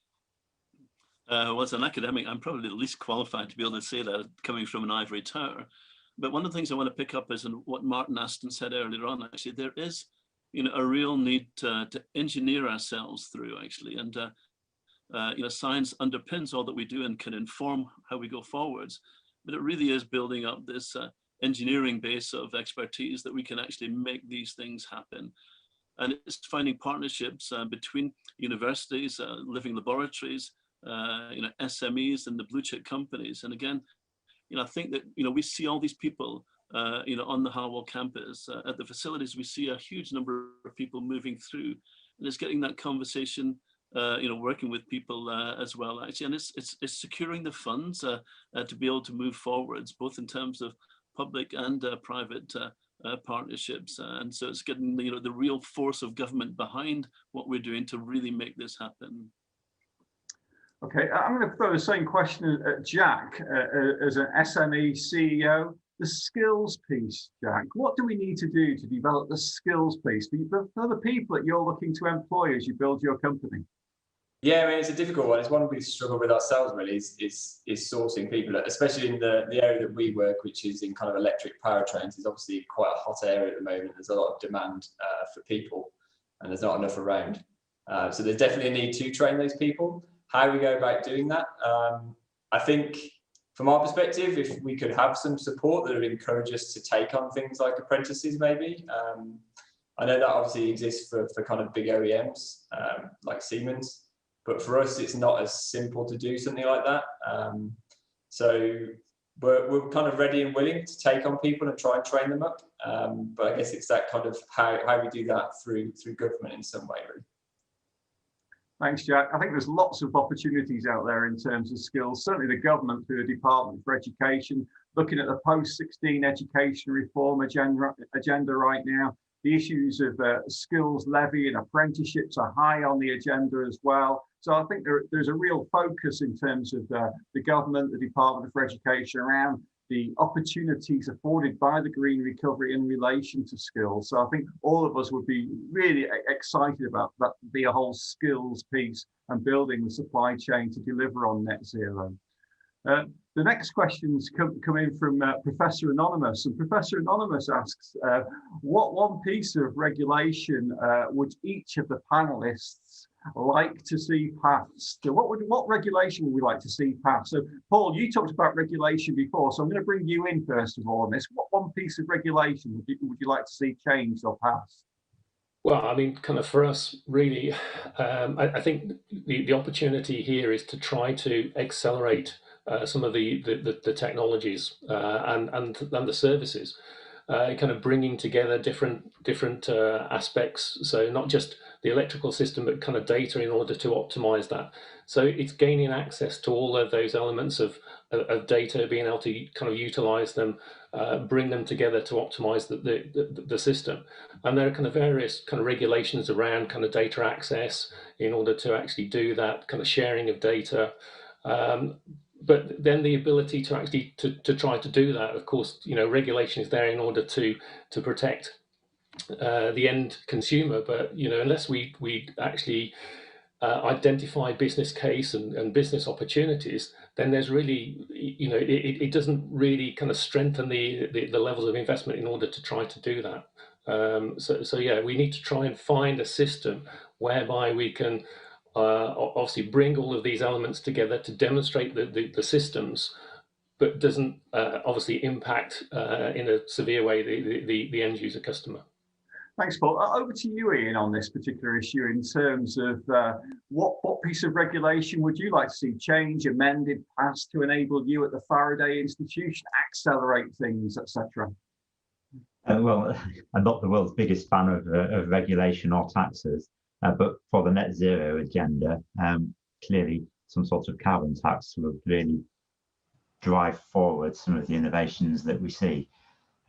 Well, as an academic, I'm probably the least qualified to be able to say that, coming from an ivory tower. But one of the things I want to pick up is in what Martin Aston said earlier on. Actually, there is, a real need to engineer ourselves through, actually, and science underpins all that we do and can inform how we go forwards. But it really is building up this engineering base of expertise that we can actually make these things happen. And it's finding partnerships between universities, living laboratories, SMEs, and the blue chip companies. And again, I think that, we see all these people, on the Harwell campus, at the facilities. We see a huge number of people moving through, and it's getting that conversation, working with people as well, actually. And it's securing the funds to be able to move forwards, both in terms of public and private partnerships. And so it's getting, the real force of government behind what we're doing to really make this happen. Okay, I'm going to throw the same question at Jack as an SME CEO. The skills piece, Jack. What do we need to do to develop the skills piece for the people that you're looking to employ as you build your company? Yeah, I mean, it's a difficult one. It's one we struggle with ourselves, really, is sourcing people, especially in the area that we work, which is in kind of electric powertrains. Is obviously quite a hot area at the moment. There's a lot of demand for people, and there's not enough around. So there's definitely a need to train those people. How we go about doing that, I think from our perspective, if we could have some support that would encourage us to take on things like apprentices, maybe. I know that obviously exists for kind of big OEMs like Siemens, but for us, it's not as simple to do something like that. So we're kind of ready and willing to take on people and try and train them up. But I guess it's that kind of how we do that through government in some way, really. Thanks, Jack. I think there's lots of opportunities out there in terms of skills. Certainly the government through the Department for Education, looking at the post-16 education reform agenda right now. The issues of skills levy and apprenticeships are high on the agenda as well. So I think there's a real focus in terms of the government, the Department for Education around the opportunities afforded by the green recovery in relation to skills. So I think all of us would be really excited about that, the whole skills piece and building the supply chain to deliver on net zero. The next questions come in from Professor Anonymous, and Professor Anonymous asks, what one piece of regulation would each of the panelists like to see passed? So what regulation would we like to see passed? So Paul, you talked about regulation before, so I'm going to bring you in first of all on this. What one piece of regulation would you like to see changed or passed? Well, I mean, kind of for us, really, I think the opportunity here is to try to accelerate some of the technologies and the services, kind of bringing together different aspects. So not just the electrical system, but kind of data in order to optimize that. So it's gaining access to all of those elements of data, being able to kind of utilize them, bring them together to optimize the system. And there are kind of various kind of regulations around kind of data access in order to actually do that kind of sharing of data. But then the ability to actually to try to do that, of course, regulation is there in order to protect the end consumer. But unless we actually identify business case and business opportunities, then there's really, it doesn't really kind of strengthen the levels of investment in order to try to do that. So yeah, we need to try and find a system whereby we can obviously bring all of these elements together to demonstrate the systems, but doesn't obviously impact in a severe way the end user customer. Thanks, Paul. Over to you, Ian, on this particular issue in terms of what piece of regulation would you like to see change, amended, passed to enable you at the Faraday Institution accelerate things, etc.? Well, I'm not the world's biggest fan of regulation or taxes, but for the net zero agenda, clearly some sort of carbon tax would really drive forward some of the innovations that we see.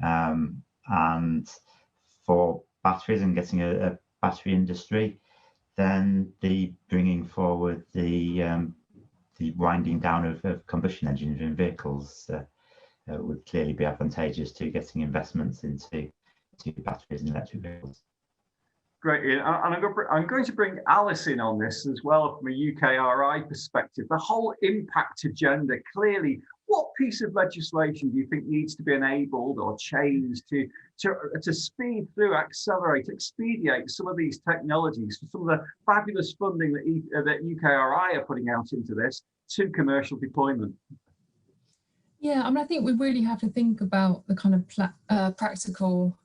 And for batteries and getting a battery industry, then the bringing forward the winding down of combustion engines in vehicles would clearly be advantageous to getting investments into batteries and electric vehicles. Great, Ian. And I'm going to bring Alice in on this as well from a UKRI perspective. The whole impact agenda, clearly, what piece of legislation do you think needs to be enabled or changed to speed through, accelerate, expedite some of these technologies for some of the fabulous funding that UKRI are putting out into this to commercial deployment? Yeah, I mean, I think we really have to think about the kind of practical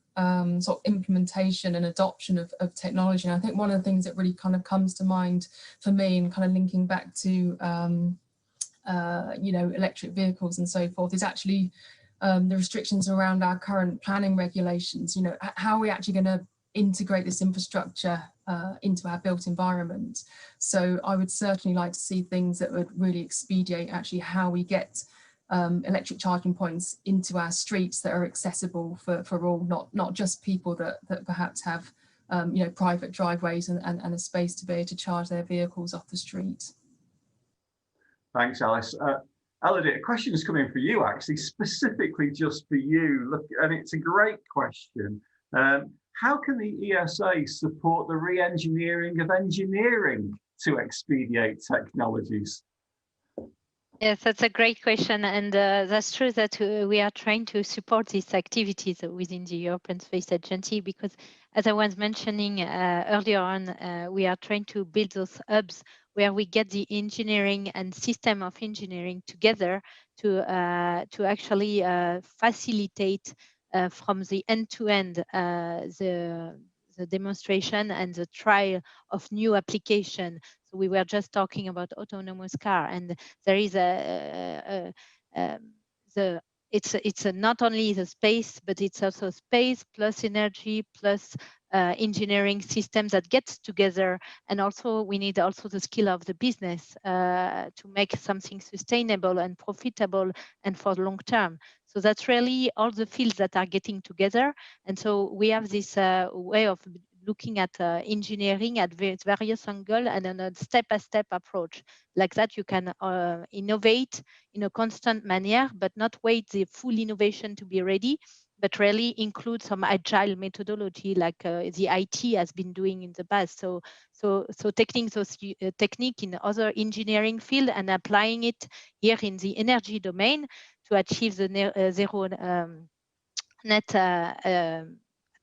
sort of implementation and adoption of technology. And I think one of the things that really kind of comes to mind for me, and kind of linking back to you know, electric vehicles and so forth, is actually the restrictions around our current planning regulations. You know, how are we actually going to integrate this infrastructure into our built environment? So I would certainly like to see things that would really expedite actually how we get electric charging points into our streets that are accessible for all, not just people that perhaps have you know, private driveways and a space to be able to charge their vehicles off the street. Thanks, Alice. Elodie, a question is coming for you, actually, specifically just for you. Look, and it's a great question. How can the ESA support the re-engineering of engineering to expedite technologies? Yes, that's a great question, and that's true that we are trying to support these activities within the European Space Agency, because as I was mentioning earlier on, we are trying to build those hubs where we get the engineering and system of engineering together to actually facilitate from the end to end the demonstration and the trial of new application. So we were just talking about autonomous car, and there is it's not only the space, but it's also space plus energy plus engineering systems that gets together. And also we need also the skill of the business to make something sustainable and profitable and for the long term. So that's really all the fields that are getting together. And so we have this way of looking at engineering at various angles and on a step-by-step approach. Like that, you can innovate in a constant manner, but not wait the full innovation to be ready, but really include some agile methodology like the IT has been doing in the past. So taking those technique in other engineering field and applying it here in the energy domain to achieve the zero net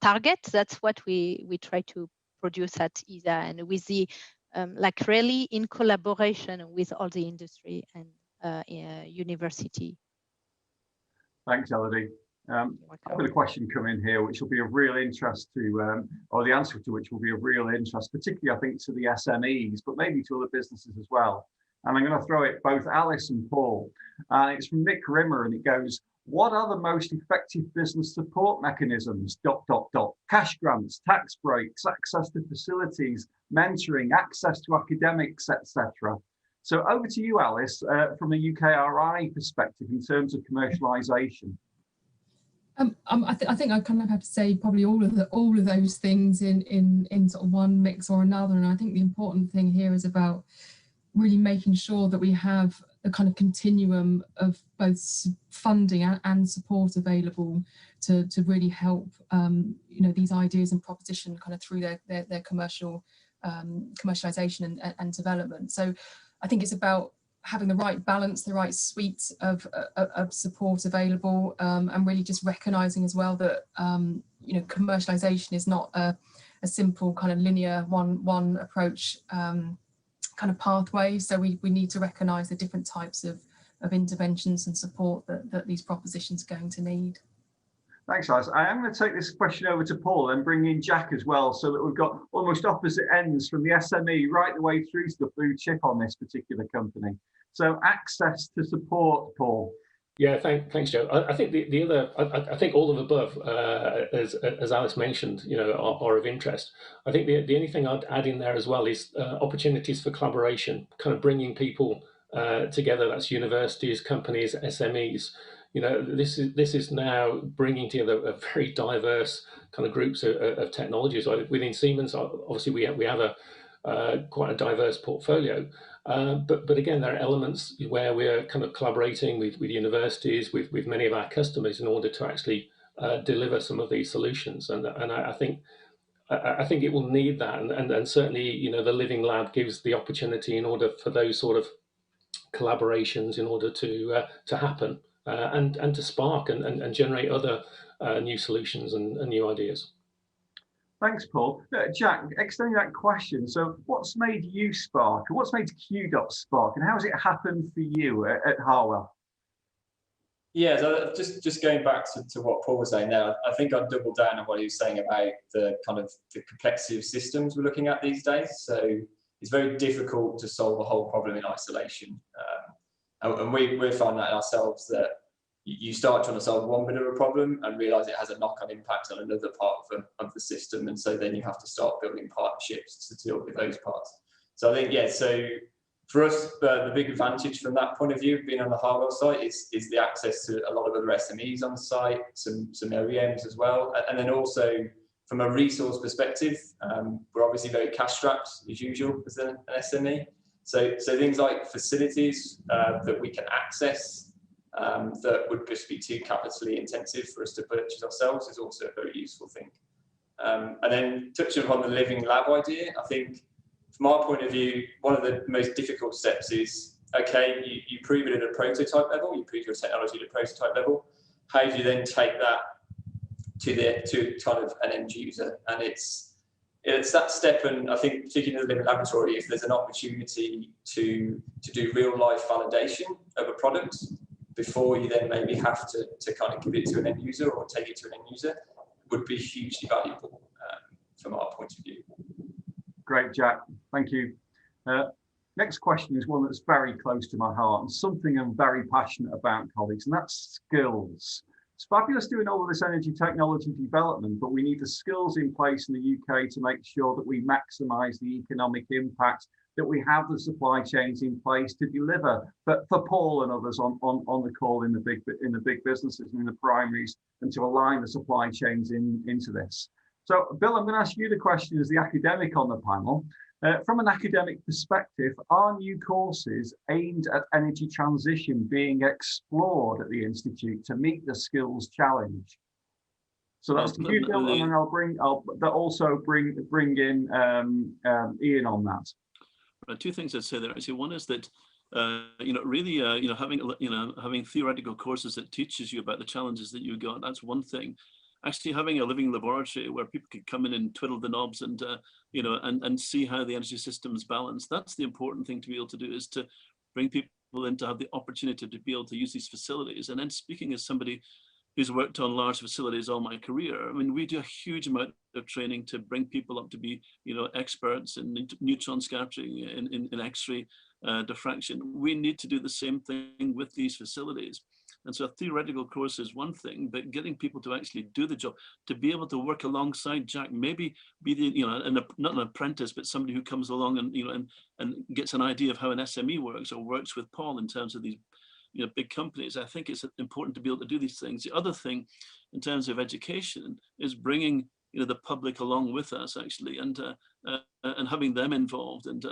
target. That's what we try to produce at ESA, and with the like really in collaboration with all the industry and university. Thanks, Elodie. I've got a question coming here, which will be of real interest to, or the answer to which will be of real interest, particularly I think to the SMEs, but maybe to other businesses as well. And I'm going to throw it both Alice and Paul. It's from Nick Rimmer, and it goes, what are the most effective business support mechanisms? ... Cash grants, tax breaks, access to facilities, mentoring, access to academics, etc. So over to you, Alice, from a UKRI perspective in terms of commercialisation. I think I kind of have to say probably all of those things in sort of one mix or another. And I think the important thing here is about really making sure that we have a kind of continuum of both funding and support available to really help you know, these ideas and proposition kind of through their commercial commercialization and development. So I think it's about having the right balance, the right suite of support available, and really just recognizing as well that you know, commercialization is not a simple kind of linear one approach kind of pathway. So we need to recognize the different types of interventions and support that these propositions are going to need. Thanks, Alice. I am going to take this question over to Paul and bring in Jack as well, so that we've got almost opposite ends from the SME right the way through to the blue chip on this particular company. So access to support, Paul. Yeah, thanks, Joe. I think the other, I think all of the above, as Alice mentioned, you know, are of interest. I think the only thing I'd add in there as well is opportunities for collaboration, kind of bringing people together. That's universities, companies, SMEs. You know, this is now bringing together a very diverse kind of groups of technologies. Like within Siemens, obviously we have a quite a diverse portfolio, but again, there are elements where we're kind of collaborating with universities, with many of our customers in order to actually deliver some of these solutions. And I think it will need that, and certainly, the Living Lab gives the opportunity in order for those sort of collaborations in order to happen, and to spark and generate other new solutions and new ideas. Thanks, Paul. Jack, extending that question, so what's made you spark, and what's made QDOT spark, and how has it happened for you at Harwell? Yeah, so just going back to what Paul was saying there, I think I'd double down on what he was saying about the kind of the complexity of systems we're looking at these days. So it's very difficult to solve a whole problem in isolation. And we're finding that ourselves, that you start trying to solve one bit of a problem and realize it has a knock-on impact on another part of the system. And so then you have to start building partnerships to deal with those parts. So I think, yeah, so for us, the big advantage from that point of view, being on the Harwell site, is the access to a lot of other SMEs on the site, some OEMs as well. And then also from a resource perspective, we're obviously very cash strapped as usual as an SME. So things like facilities that we can access that would just be too capitally intensive for us to purchase ourselves is also a very useful thing. And then touching upon the Living Lab idea, I think from our point of view, one of the most difficult steps is, okay, you prove it at a prototype level, you prove your technology at a prototype level. How do you then take that to kind of an end user? And it's that step, and I think particularly in the Living Laboratory, if there's an opportunity to do real life validation of a product before you then maybe have to kind of give it to an end user or take it to an end user, would be hugely valuable from our point of view. Great, Jack. Thank you. Next question is one that's very close to my heart and something I'm very passionate about, colleagues, and that's skills. It's fabulous doing all of this energy technology development, but we need the skills in place in the UK to make sure that we maximise the economic impact, that we have the supply chains in place to deliver. But for Paul and others on the call in the big businesses and in the primaries, and to align the supply chains into this. So, Bill, I'm going to ask you the question as the academic on the panel. From an academic perspective, are new courses aimed at energy transition being explored at the Institute to meet the skills challenge? So that's to you, Bill, and then I'll also bring in Ian on that. Two things I'd say there. Actually, one is that really, having theoretical courses that teaches you about the challenges that you got. That's one thing. Actually, having a living laboratory where people can come in and twiddle the knobs and and see how the energy systems balance. That's the important thing to be able to do, is to bring people in to have the opportunity to be able to use these facilities. And then, speaking as somebody who's worked on large facilities all my career, I mean, we do a huge amount of training to bring people up to be, experts in neutron scattering, in X-ray diffraction. We need to do the same thing with these facilities. And so a theoretical course is one thing, but getting people to actually do the job, to be able to work alongside Jack, maybe be the, not an apprentice, but somebody who comes along and gets an idea of how an SME works, or works with Paul in terms of these big companies. I think it's important to be able to do these things. The other thing in terms of education is bringing the public along with us, actually, and having them involved, and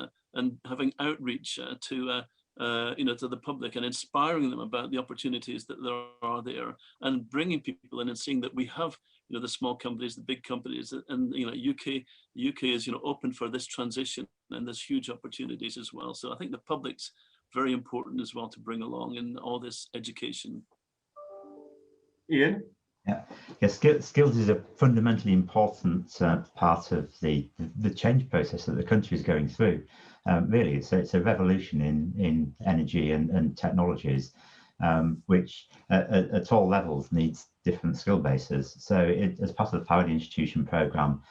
having outreach to the public, and inspiring them about the opportunities that there are there, and bringing people in and seeing that we have the small companies, the big companies, and UK is open for this transition, and there's huge opportunities as well. So I think the public's very important as well to bring along in all this education. Ian? Yeah, skills is a fundamentally important part of the change process that the country is going through. Really, it's a revolution in energy and technologies, which at all levels needs different skill bases. So as part of the Faraday Institution programme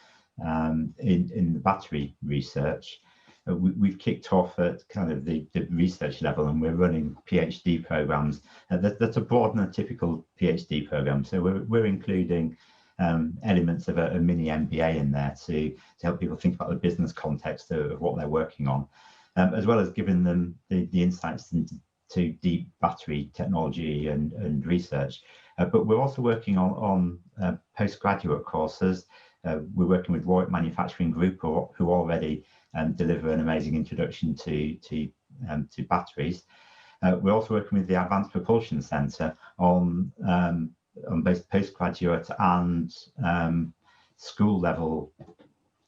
in the battery research, we've kicked off at kind of the research level, and we're running PhD programs that are broader than a typical PhD program. So we're including elements of a mini MBA in there to help people think about the business context of what they're working on, as well as giving them the insights into deep battery technology and research. But we're also working on postgraduate courses. We're working with Warwick Manufacturing Group, who already deliver an amazing introduction to batteries. We're also working with the Advanced Propulsion Centre on both postgraduate and school level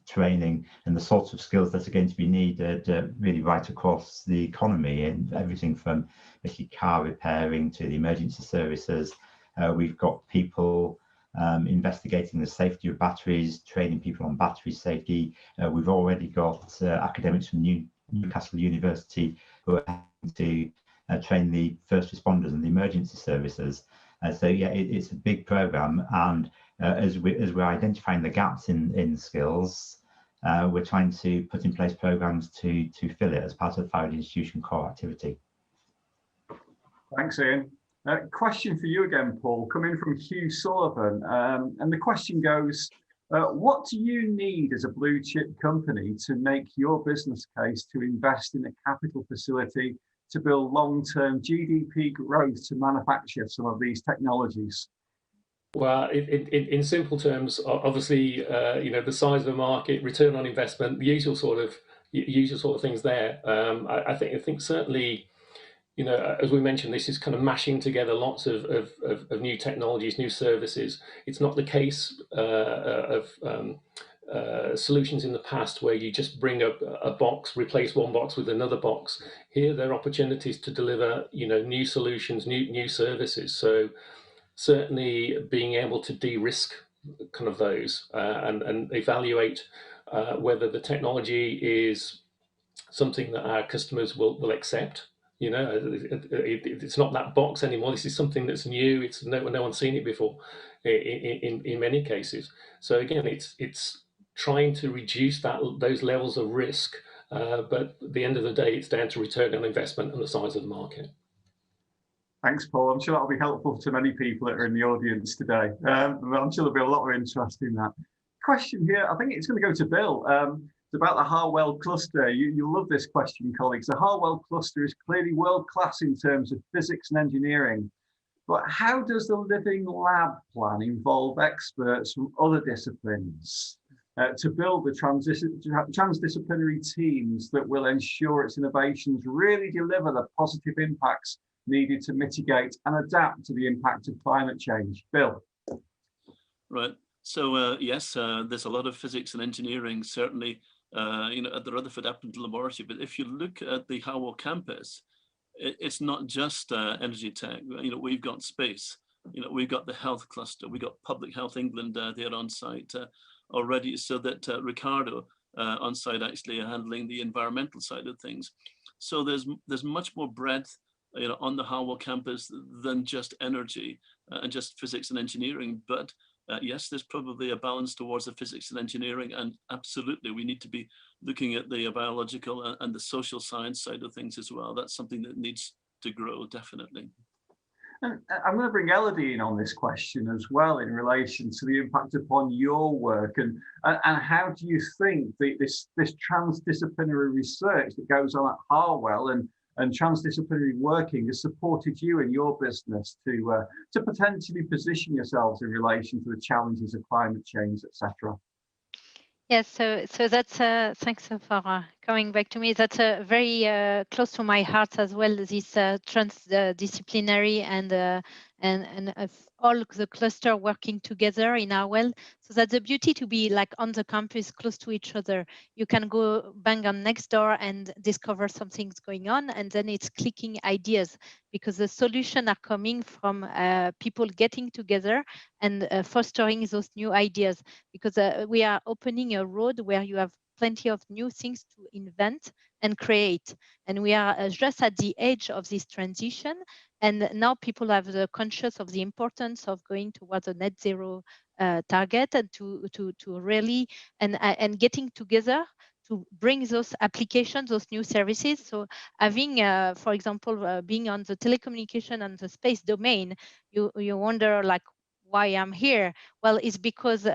training and the sorts of skills that are going to be needed really right across the economy, and everything from basically car repairing to the emergency services. We've got people investigating the safety of batteries, training people on battery safety. We've already got academics from Newcastle University who are having to train the first responders and the emergency services. So yeah, it's a big program, and as we're identifying the gaps in skills, we're trying to put in place programs to fill it as part of the Faraday Institution core activity. Thanks, Ian. Question for you again, Paul, coming from Hugh Sullivan, and the question goes, what do you need as a blue chip company to make your business case to invest in a capital facility to build long-term GDP growth to manufacture some of these technologies? Well, in simple terms, obviously, the size of the market, return on investment, the usual sort of things there. I think certainly, as we mentioned, this is kind of mashing together lots of new technologies, new services. It's not the case of solutions in the past where you just bring up a box, replace one box with another box. Here, there are opportunities to deliver, new solutions, new services. So certainly being able to de-risk kind of those and evaluate whether the technology is something that our customers will accept. It's not that box anymore. This is something that's new. It's no one's seen it before in many cases. So again, it's trying to reduce those levels of risk, but at the end of the day, it's down to return on investment and the size of the market. Thanks, Paul. I'm sure that'll be helpful to many people that are in the audience today. I'm sure there'll be a lot of interest in that. Question here, I think it's going to go to Bill. It's about the Harwell Cluster. You'll love this question, colleagues. The Harwell Cluster is clearly world-class in terms of physics and engineering, but how does the living lab plan involve experts from other disciplines to build the transdisciplinary teams that will ensure its innovations really deliver the positive impacts needed to mitigate and adapt to the impact of climate change? Bill. Right. So yes, there's a lot of physics and engineering, certainly, at the Rutherford Appleton Laboratory. But if you look at the Harwell Campus, it's not just EnergyTec. We've got space. We've got the health cluster. We've got Public Health England there on site already, so that Ricardo on site actually are handling the environmental side of things. So there's much more breadth on the Harwell campus than just energy and just physics and engineering. But yes, there's probably a balance towards the physics and engineering, and absolutely we need to be looking at the biological and the social science side of things as well. That's something that needs to grow, definitely. And I'm going to bring Elodie in on this question as well in relation to the impact upon your work, and how do you think this transdisciplinary research that goes on at Harwell and transdisciplinary working has supported you in your business to potentially position yourselves in relation to the challenges of climate change, etc.? Yes, so that's thanks for coming back to me. That's very close to my heart as well. This transdisciplinary and all the cluster working together in Harwell. So that's the beauty to be like on the campus, close to each other. You can go bang on next door and discover something's going on, and then it's clicking ideas, because the solutions are coming from people getting together and fostering those new ideas. Because we are opening a road where you have plenty of new things to invent and create. And we are just at the edge of this transition. And now people have the conscious of the importance of going towards a net zero target, and to really and getting together to bring those applications, those new services. So having, for example, being on the telecommunication and the space domain, you wonder like, why I'm here? Well, it's because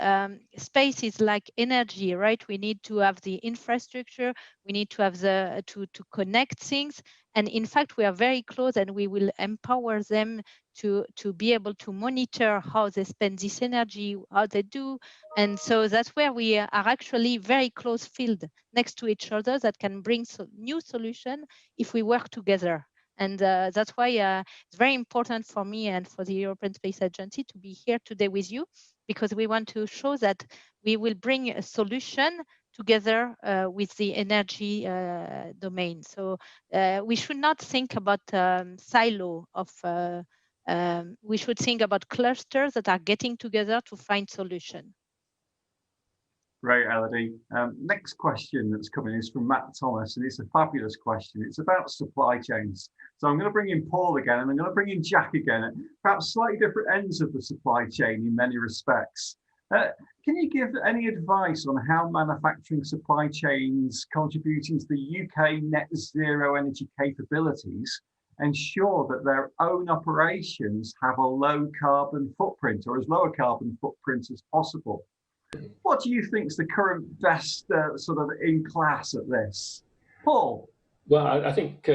space is like energy, right? We need to have the infrastructure, we need to have the to connect things, and in fact, we are very close, and we will empower them to be able to monitor how they spend this energy, how they do, and so that's where we are actually very close field next to each other that can bring new solution if we work together. And that's why it's very important for me and for the European Space Agency to be here today with you, because we want to show that we will bring a solution together with the energy domain. So we should not think about silo of, we should think about clusters that are getting together to find solution. Great, Elodie. Next question that's coming is from Matt Thomas, and it's a fabulous question. It's about supply chains. So I'm going to bring in Paul again, and I'm going to bring in Jack again, perhaps slightly different ends of the supply chain in many respects. Can you give any advice on how manufacturing supply chains contributing to the UK net zero energy capabilities ensure that their own operations have a low carbon footprint, or as low a carbon footprint as possible? What do you think is the current best sort of in class at this? Paul? Well, I think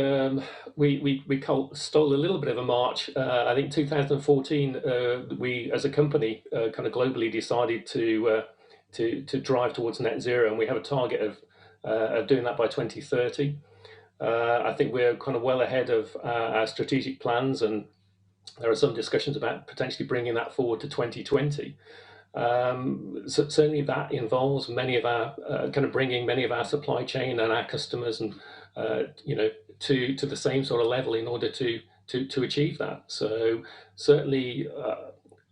we stole a little bit of a march. I think 2014, we as a company kind of globally decided to drive towards net zero, and we have a target of doing that by 2030. I think we're kind of well ahead of our strategic plans, and there are some discussions about potentially bringing that forward to 2020. So certainly that involves many of our kind of bringing many of our supply chain and our customers and you know, to the same sort of level in order to achieve that. So certainly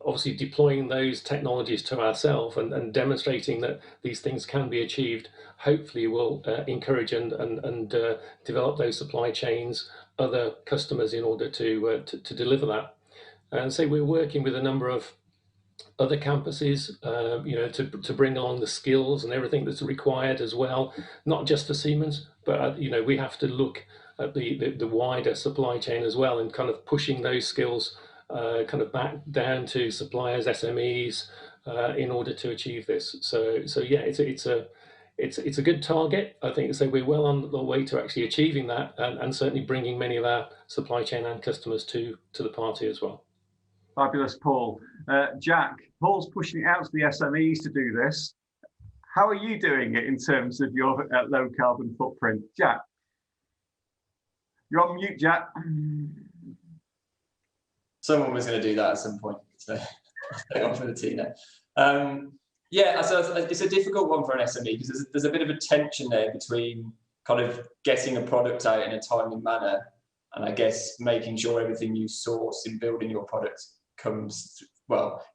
obviously deploying those technologies to ourselves and demonstrating that these things can be achieved hopefully will encourage and develop those supply chains, other customers, in order to deliver that. And so we're working with a number of other campuses, you know, to bring along the skills and everything that's required as well, not just for Siemens, but you know, we have to look at the wider supply chain as well, and kind of pushing those skills kind of back down to suppliers, SMEs, in order to achieve this. So yeah, it's a good target, I think. So we're well on the way to actually achieving that, and certainly bringing many of our supply chain and customers to the party as well. Fabulous, Paul. Jack, Paul's pushing it out to the SMEs to do this. How are you doing it in terms of your low carbon footprint? Jack? You're on mute, Jack. Someone was going to do that at some point, so I'll on for the team now. Yeah, so it's a difficult one for an SME, because there's a bit of a tension there between kind of getting a product out in a timely manner, and I guess making sure everything you source in building your product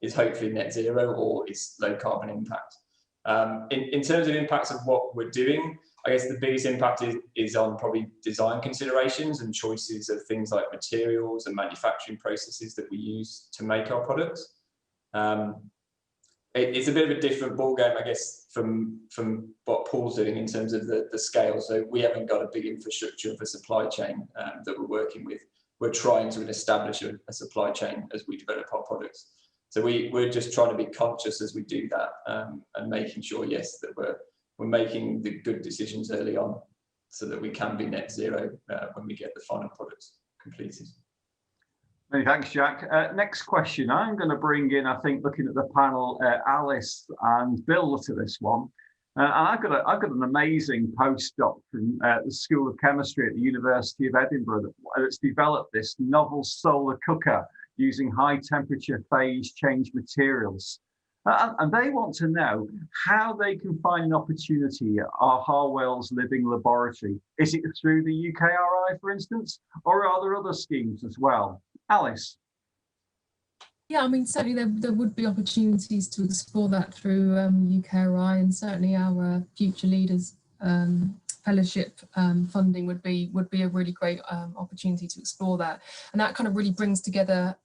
is hopefully net zero or is low carbon impact. In terms of impacts of what we're doing, I guess the biggest impact is on probably design considerations and choices of things like materials and manufacturing processes that we use to make our products. It's a bit of a different ballgame, I guess, from what Paul's doing in terms of the scale. So we haven't got a big infrastructure of a supply chain that we're working with. We're trying to establish a supply chain as we develop our products. So we're just trying to be conscious as we do that, and making sure, yes, that we're making the good decisions early on, so that we can be net zero when we get the final products completed. Many thanks, Jack. Next question, I'm going to bring in, I think, looking at the panel, Alice and Bill to this one. And I've got an amazing postdoc from the School of Chemistry at the University of Edinburgh that's developed this novel solar cooker using high temperature phase change materials. And they want to know how they can find an opportunity at our Harwell's Living Laboratory. Is it through the UKRI, for instance, or are there other schemes as well? Alice? Yeah, I mean, certainly there would be opportunities to explore that through UKRI, and certainly our Future Leaders Fellowship funding would be a really great opportunity to explore that. And that kind of really brings together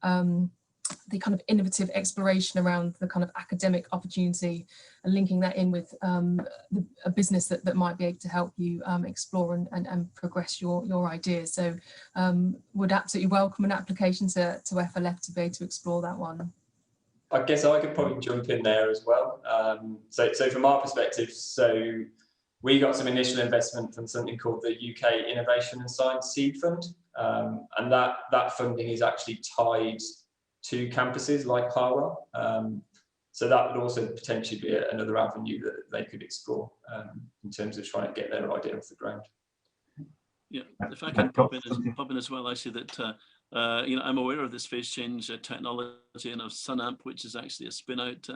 the kind of innovative exploration around the kind of academic opportunity, and linking that in with a business that might be able to help you explore and progress your ideas. So would absolutely welcome an application to FLF to be able to explore that one. I guess I could probably jump in there as well. So from our perspective, so we got some initial investment from something called the UK Innovation and Science Seed Fund, and that funding is actually tied to campuses like Harwell. So that would also potentially be another avenue that they could explore in terms of trying to get their idea off the ground. Yeah, if I can pop in as well, I see that I'm aware of this phase change technology and of SunAmp, which is actually a spin out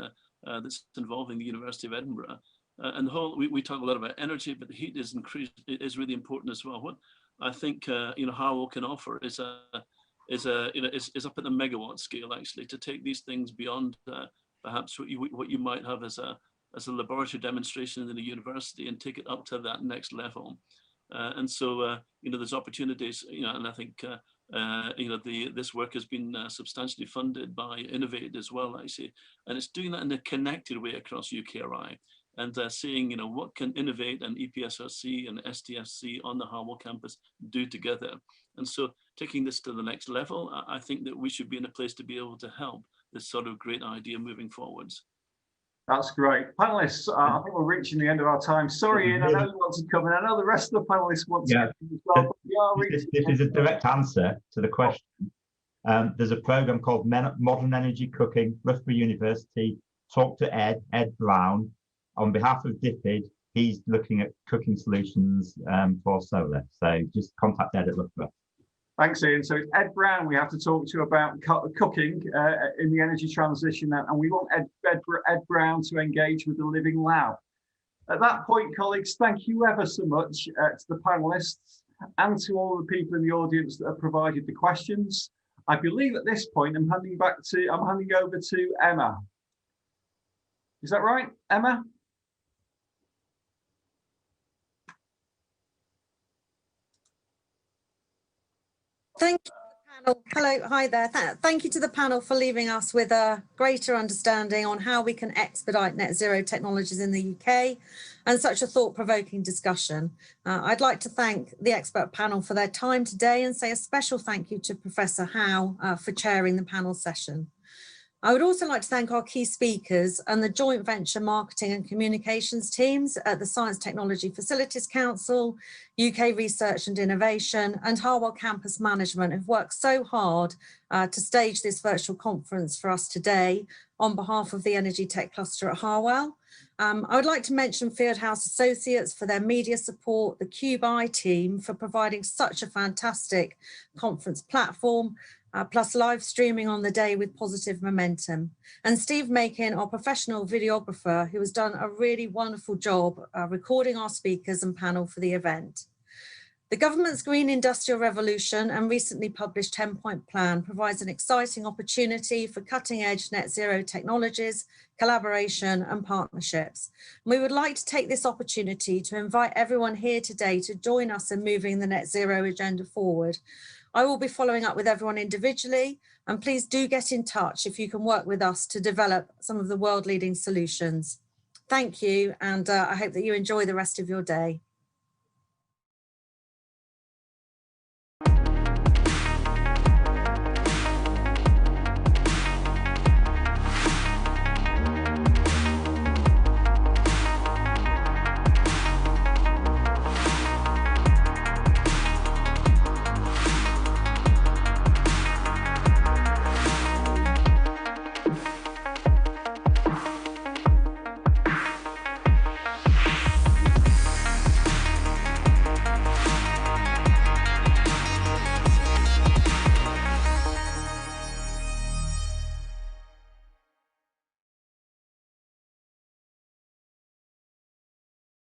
that's involving the University of Edinburgh. And the whole we talk a lot about energy, but the heat is really important as well. What I think Harwell can offer is up at the megawatt scale, actually, to take these things beyond perhaps what you might have as a laboratory demonstration in the university and take it up to that next level. And so there's opportunities, and I think this work has been substantially funded by Innovate as well, actually, and it's doing that in a connected way across UKRI, and seeing what can Innovate and EPSRC and STFC on the Harwell campus do together. And so taking this to the next level, I think that we should be in a place to be able to help this sort of great idea moving forwards. That's great. Panelists, I think we're reaching the end of our time. Sorry, Ian, I know you want to come in. I know the rest of the panelists want to come in as well. But this is a direct answer to the question. There's a program called Modern Energy Cooking, Loughborough University. Talk to Ed Brown. On behalf of DIPID, he's looking at cooking solutions for solar. So just contact Ed at Loughborough. Thanks, Ian. So it's Ed Brown we have to talk to about cooking in the energy transition, and we want Ed Brown to engage with the Living Lab. At that point, colleagues, thank you ever so much to the panelists and to all the people in the audience that have provided the questions. I believe at this point I'm handing over to Emma. Is that right, Emma? Thank you to the panel. Hello, hi there. Thank you to the panel for leaving us with a greater understanding on how we can expedite net zero technologies in the UK and such a thought-provoking discussion. I'd like to thank the expert panel for their time today and say a special thank you to Professor Howe for chairing the panel session. I would also like to thank our key speakers and the joint venture marketing and communications teams at the Science Technology Facilities Council, UK Research and Innovation, and Harwell Campus Management who've worked so hard to stage this virtual conference for us today on behalf of the EnergyTec Cluster at Harwell. I would like to mention Fieldhouse Associates for their media support, the CubeEye team for providing such a fantastic conference platform, plus live streaming on the day with positive momentum. And Steve Makin, our professional videographer, who has done a really wonderful job recording our speakers and panel for the event. The government's Green Industrial Revolution and recently published 10-point plan provides an exciting opportunity for cutting-edge net zero technologies, collaboration and partnerships. And we would like to take this opportunity to invite everyone here today to join us in moving the net zero agenda forward. I will be following up with everyone individually, and please do get in touch if you can work with us to develop some of the world-leading solutions. Thank you, and I hope that you enjoy the rest of your day.